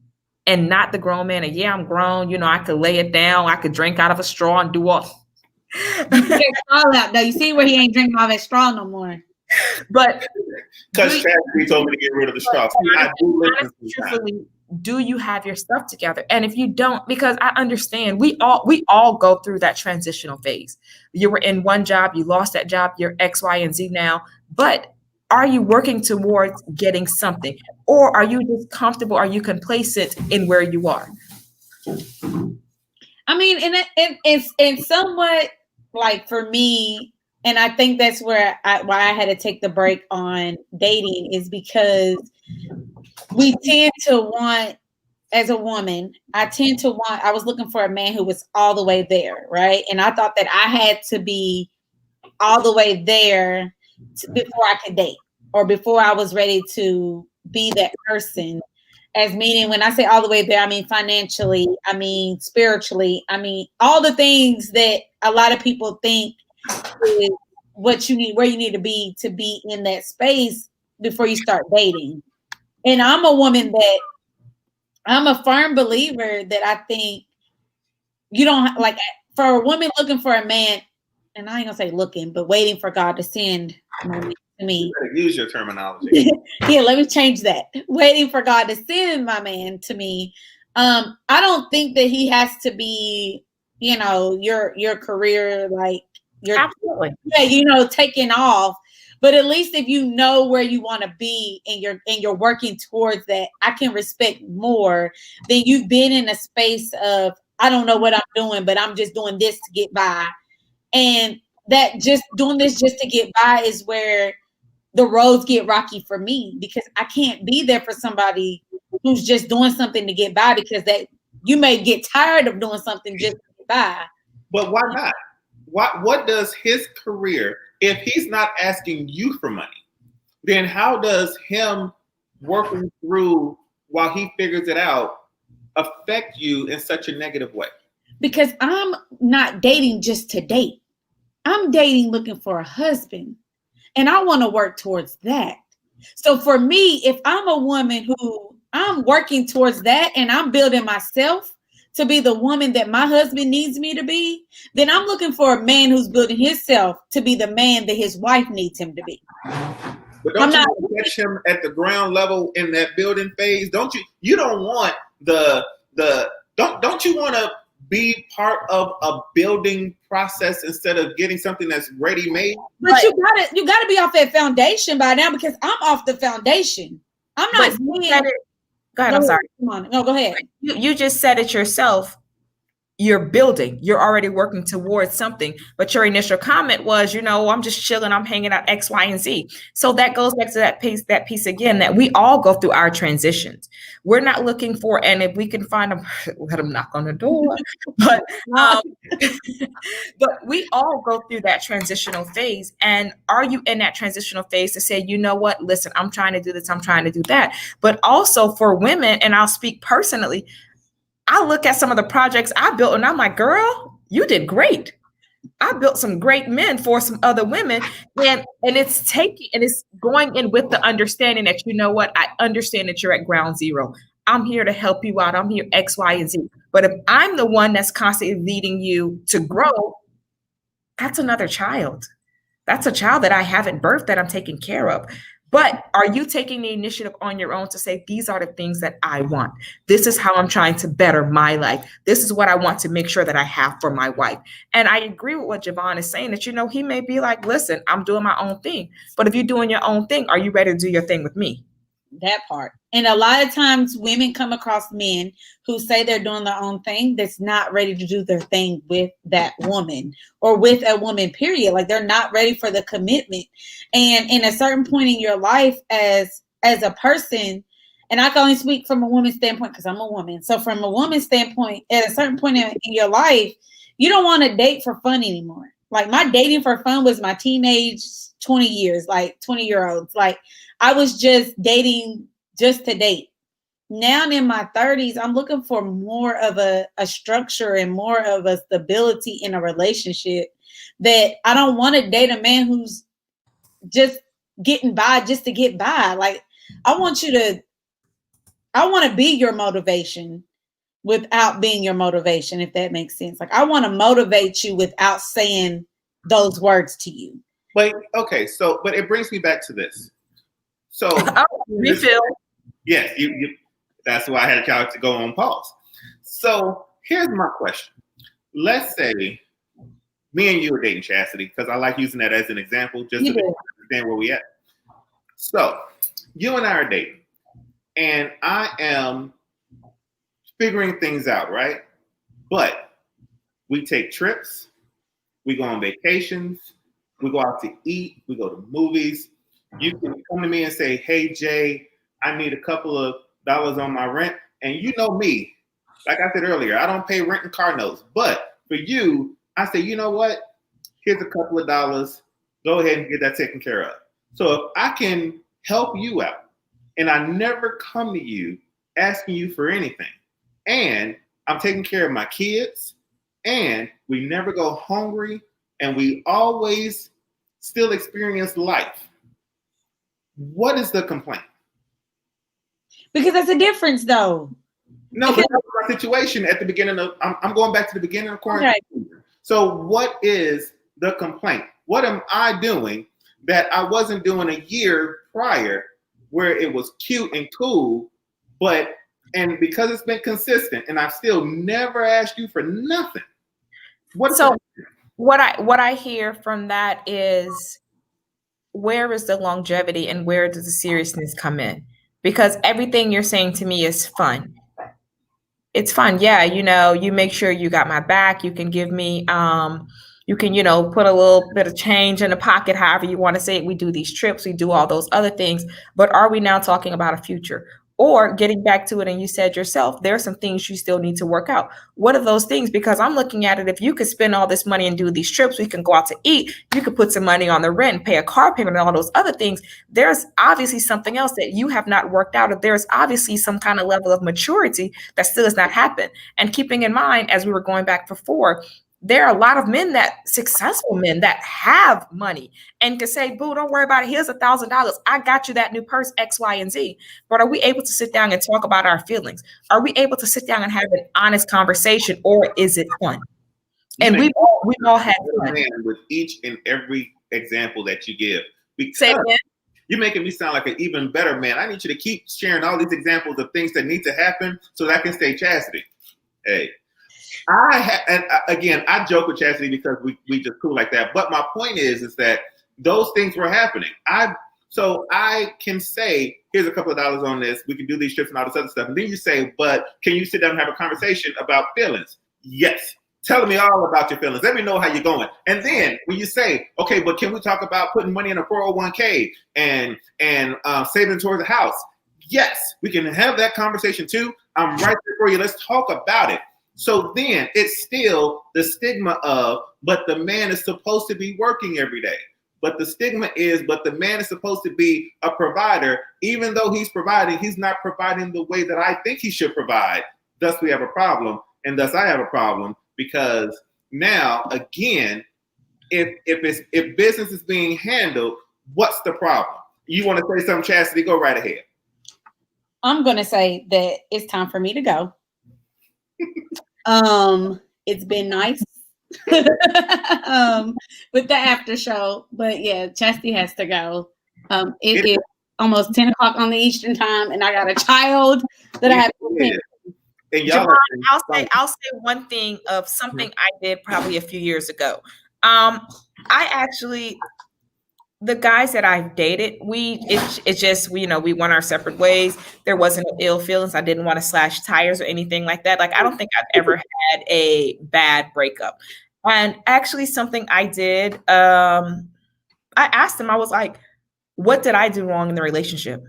And not the grown man, and yeah, I'm grown. I could lay it down. I could drink out of a straw and do all. Now you see where he ain't drinking all that straw no more. But because Chastity told me to get rid of the straw. Do you have your stuff together? And if you don't, because I understand we all go through that transitional phase. You were in one job, you lost that job, you're X, Y, and Z now. But are you working towards getting something? Or are you just comfortable? Are you complacent in where you are? I mean, and it's somewhat like for me, and I think that's why I had to take the break on dating, is because we tend to want, as a woman, I was looking for a man who was all the way there, right? And I thought that I had to be all the way there before I could date, or before I was ready to be that person. as meaning, when I say all the way there, I mean financially, I mean spiritually, I mean all the things that a lot of people think is what you need, where you need to be in that space before you start dating. And I'm a woman that I'm a firm believer that I think you don't like for a woman looking for a man, and I ain't gonna say looking, but waiting for God to send my man to me. You better use your terminology. Yeah, let me change that. Waiting for God to send my man to me. I don't think that he has to be, your career, like your Absolutely. taking off. But at least if you know where you want to be and you're working towards that, I can respect more than you've been in a space of I don't know what I'm doing, but I'm just doing this to get by. And that just doing this just to get by is where the roads get rocky for me, because I can't be there for somebody who's just doing something to get by, because that you may get tired of doing something just to get by. But why not? What does his career, if he's not asking you for money, then how does him working through while he figures it out affect you in such a negative way? Because I'm not dating just to date. I'm dating looking for a husband, and I want to work towards that. So for me, if I'm a woman who I'm working towards that and I'm building myself to be the woman that my husband needs me to be, then I'm looking for a man who's building himself to be the man that his wife needs him to be. But don't you want to catch him at the ground level in that building phase? Don't you? You don't want don't you want to be part of a building process instead of getting something that's ready made? But you gotta be off that foundation by now, because I'm off the foundation. I'm not saying. Go ahead. I'm sorry. Come on. No, go ahead. You just said it yourself. You're building, you're already working towards something, but your initial comment was, I'm just chilling, I'm hanging out X, Y, and Z. So that goes back to that piece again, that we all go through our transitions. We're not looking for, and if we can find them, let them knock on the door. But but we all go through that transitional phase. And are you in that transitional phase to say, you know what, listen, I'm trying to do this, I'm trying to do that. But also for women, and I'll speak personally, I look at some of the projects I built and I'm like, girl, you did great. I built some great men for some other women. And it's going in with the understanding that, you know what, I understand that you're at ground zero. I'm here to help you out. I'm here X, Y, and Z. But if I'm the one that's constantly leading you to grow, that's another child. That's a child that I haven't birthed that I'm taking care of. But are you taking the initiative on your own to say, these are the things that I want? This is how I'm trying to better my life. This is what I want to make sure that I have for my wife. And I agree with what Javon is saying, that, he may be like, listen, I'm doing my own thing. But if you're doing your own thing, are you ready to do your thing with me? That part. And a lot of times women come across men who say they're doing their own thing that's not ready to do their thing with that woman or with a woman, period. Like they're not ready for the commitment. And in a certain point in your life as a person, and I can only speak from a woman's standpoint because I'm a woman. So from a woman's standpoint, at a certain point in your life, you don't want to date for fun anymore. Like my dating for fun was my teenage 20 years, like 20-year-olds. Like I was just dating just to date. Now in my 30s, I'm looking for more of a structure and more of a stability in a relationship, that I don't want to date a man who's just getting by just to get by. Like I want to be your motivation without being your motivation, if that makes sense. Like I want to motivate you without saying those words to you. But okay, but it brings me back to this. So refill. Yes, you that's why I had to go on pause. So here's my question. Let's say me and you are dating, Chastity, because I like using that as an example just to understand where we at. So you and I are dating, and I am figuring things out, right? But we take trips, we go on vacations, we go out to eat, we go to movies. You can come to me and say, hey, Jay, I need a couple of dollars on my rent. And you know me, like I said earlier, I don't pay rent and car notes. But for you, I say, you know what? Here's a couple of dollars. Go ahead and get that taken care of. So if I can help you out and I never come to you asking you for anything. And I'm taking care of my kids. And we never go hungry. And we always still experience life. What is the complaint? Because that's a difference, though. No, but that was my situation at the beginning of. I'm going back to the beginning of quarantine. Okay. So, what is the complaint? What am I doing that I wasn't doing a year prior, where it was cute and cool, and because it's been consistent, and I've still never asked you for nothing. What I hear from that is, where is the longevity and where does the seriousness come in? Because everything you're saying to me is fun. It's fun. Yeah. You make sure you got my back. You can give me, you can, put a little bit of change in the pocket, however you want to say it. We do these trips, we do all those other things. But are we now talking about a future? Or getting back to it, and you said yourself, there are some things you still need to work out. What are those things? Because I'm looking at it, if you could spend all this money and do these trips, we can go out to eat, you could put some money on the rent, pay a car payment, and all those other things. There's obviously something else that you have not worked out. Or there's obviously some kind of level of maturity that still has not happened. And keeping in mind, as we were going back before, there are a lot of men, successful men that have money and can say, boo, don't worry about it. Here's $1,000. I got you that new purse, X, Y, and Z. But are we able to sit down and talk about our feelings? Are we able to sit down and have an honest conversation, or is it fun? And we all had fun with each and every example that you give. Say again? You're making me sound like an even better man. I need you to keep sharing all these examples of things that need to happen so that I can stay chastity. Hey. I joke with Chastity because we just cool like that. But my point is that those things were happening. So I can say, here's a couple of dollars on this. We can do these trips and all this other stuff. And then you say, but can you sit down and have a conversation about feelings? Yes. Tell me all about your feelings. Let me know how you're going. And then when you say, okay, but can we talk about putting money in a 401k and saving towards the house? Yes, we can have that conversation too. I'm right there for you. Let's talk about it. So then it's still the stigma of, but the man is supposed to be working every day. But the stigma is, but the man is supposed to be a provider. Even though he's providing, he's not providing the way that I think he should provide. Thus we have a problem. And thus I have a problem, because now, again, if business is being handled, what's the problem? You want to say something, Chastity? Go right ahead. I'm going to say that it's time for me to go. It's been nice with the after show, but yeah, Chastity has to go. It is almost 10 o'clock on the Eastern time, and I got a child that I have to Javon, I'll say one thing of something I did probably a few years ago. The guys that I've dated, it's just, we went our separate ways. There wasn't ill feelings. I didn't want to slash tires or anything like that. Like, I don't think I've ever had a bad breakup. And actually something I did, I asked him, I was like, what did I do wrong in the relationship?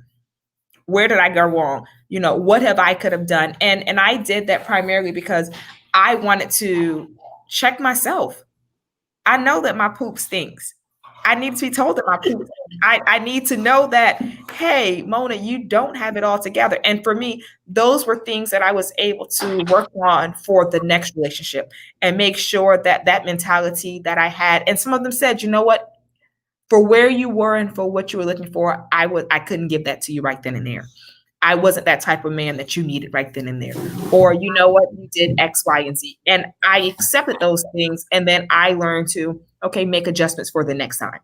Where did I go wrong? What I could have done? And I did that primarily because I wanted to check myself. I know that my poop stinks. I need to be told that my poop. I need to know that, hey, Mona, you don't have it all together. And for me, those were things that I was able to work on for the next relationship and make sure that that mentality that I had. And some of them said, you know what, for where you were and for what you were looking for, I couldn't give that to you right then and there. I wasn't that type of man that you needed right then and there. Or, you know what, you did X, Y, and Z. And I accepted those things. And then I learned to, make adjustments for the next time.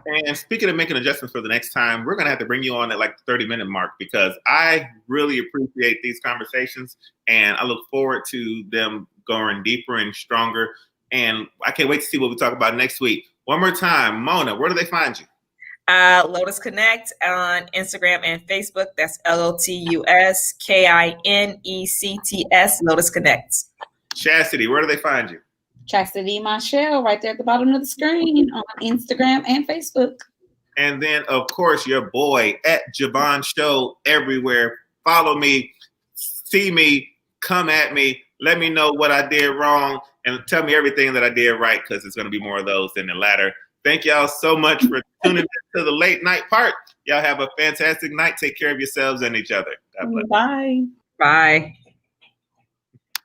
And speaking of making adjustments for the next time, we're going to have to bring you on at like the 30-minute mark, because I really appreciate these conversations and I look forward to them going deeper and stronger. And I can't wait to see what we talk about next week. One more time, Mona, where do they find you? Lotus Connect on Instagram and Facebook. That's LOTUSKINECTS, Lotus Connects. Chastity, where do they find you? Chastity Michelle, right there at the bottom of the screen on Instagram and Facebook. And then, of course, your boy at Javon Show everywhere. Follow me, see me, come at me, let me know what I did wrong, and tell me everything that I did right, because it's going to be more of those than the latter. Thank y'all so much for tuning in to the late night part Y'all have a fantastic night. Take care of yourselves and each other. God bless. Bye. Bye.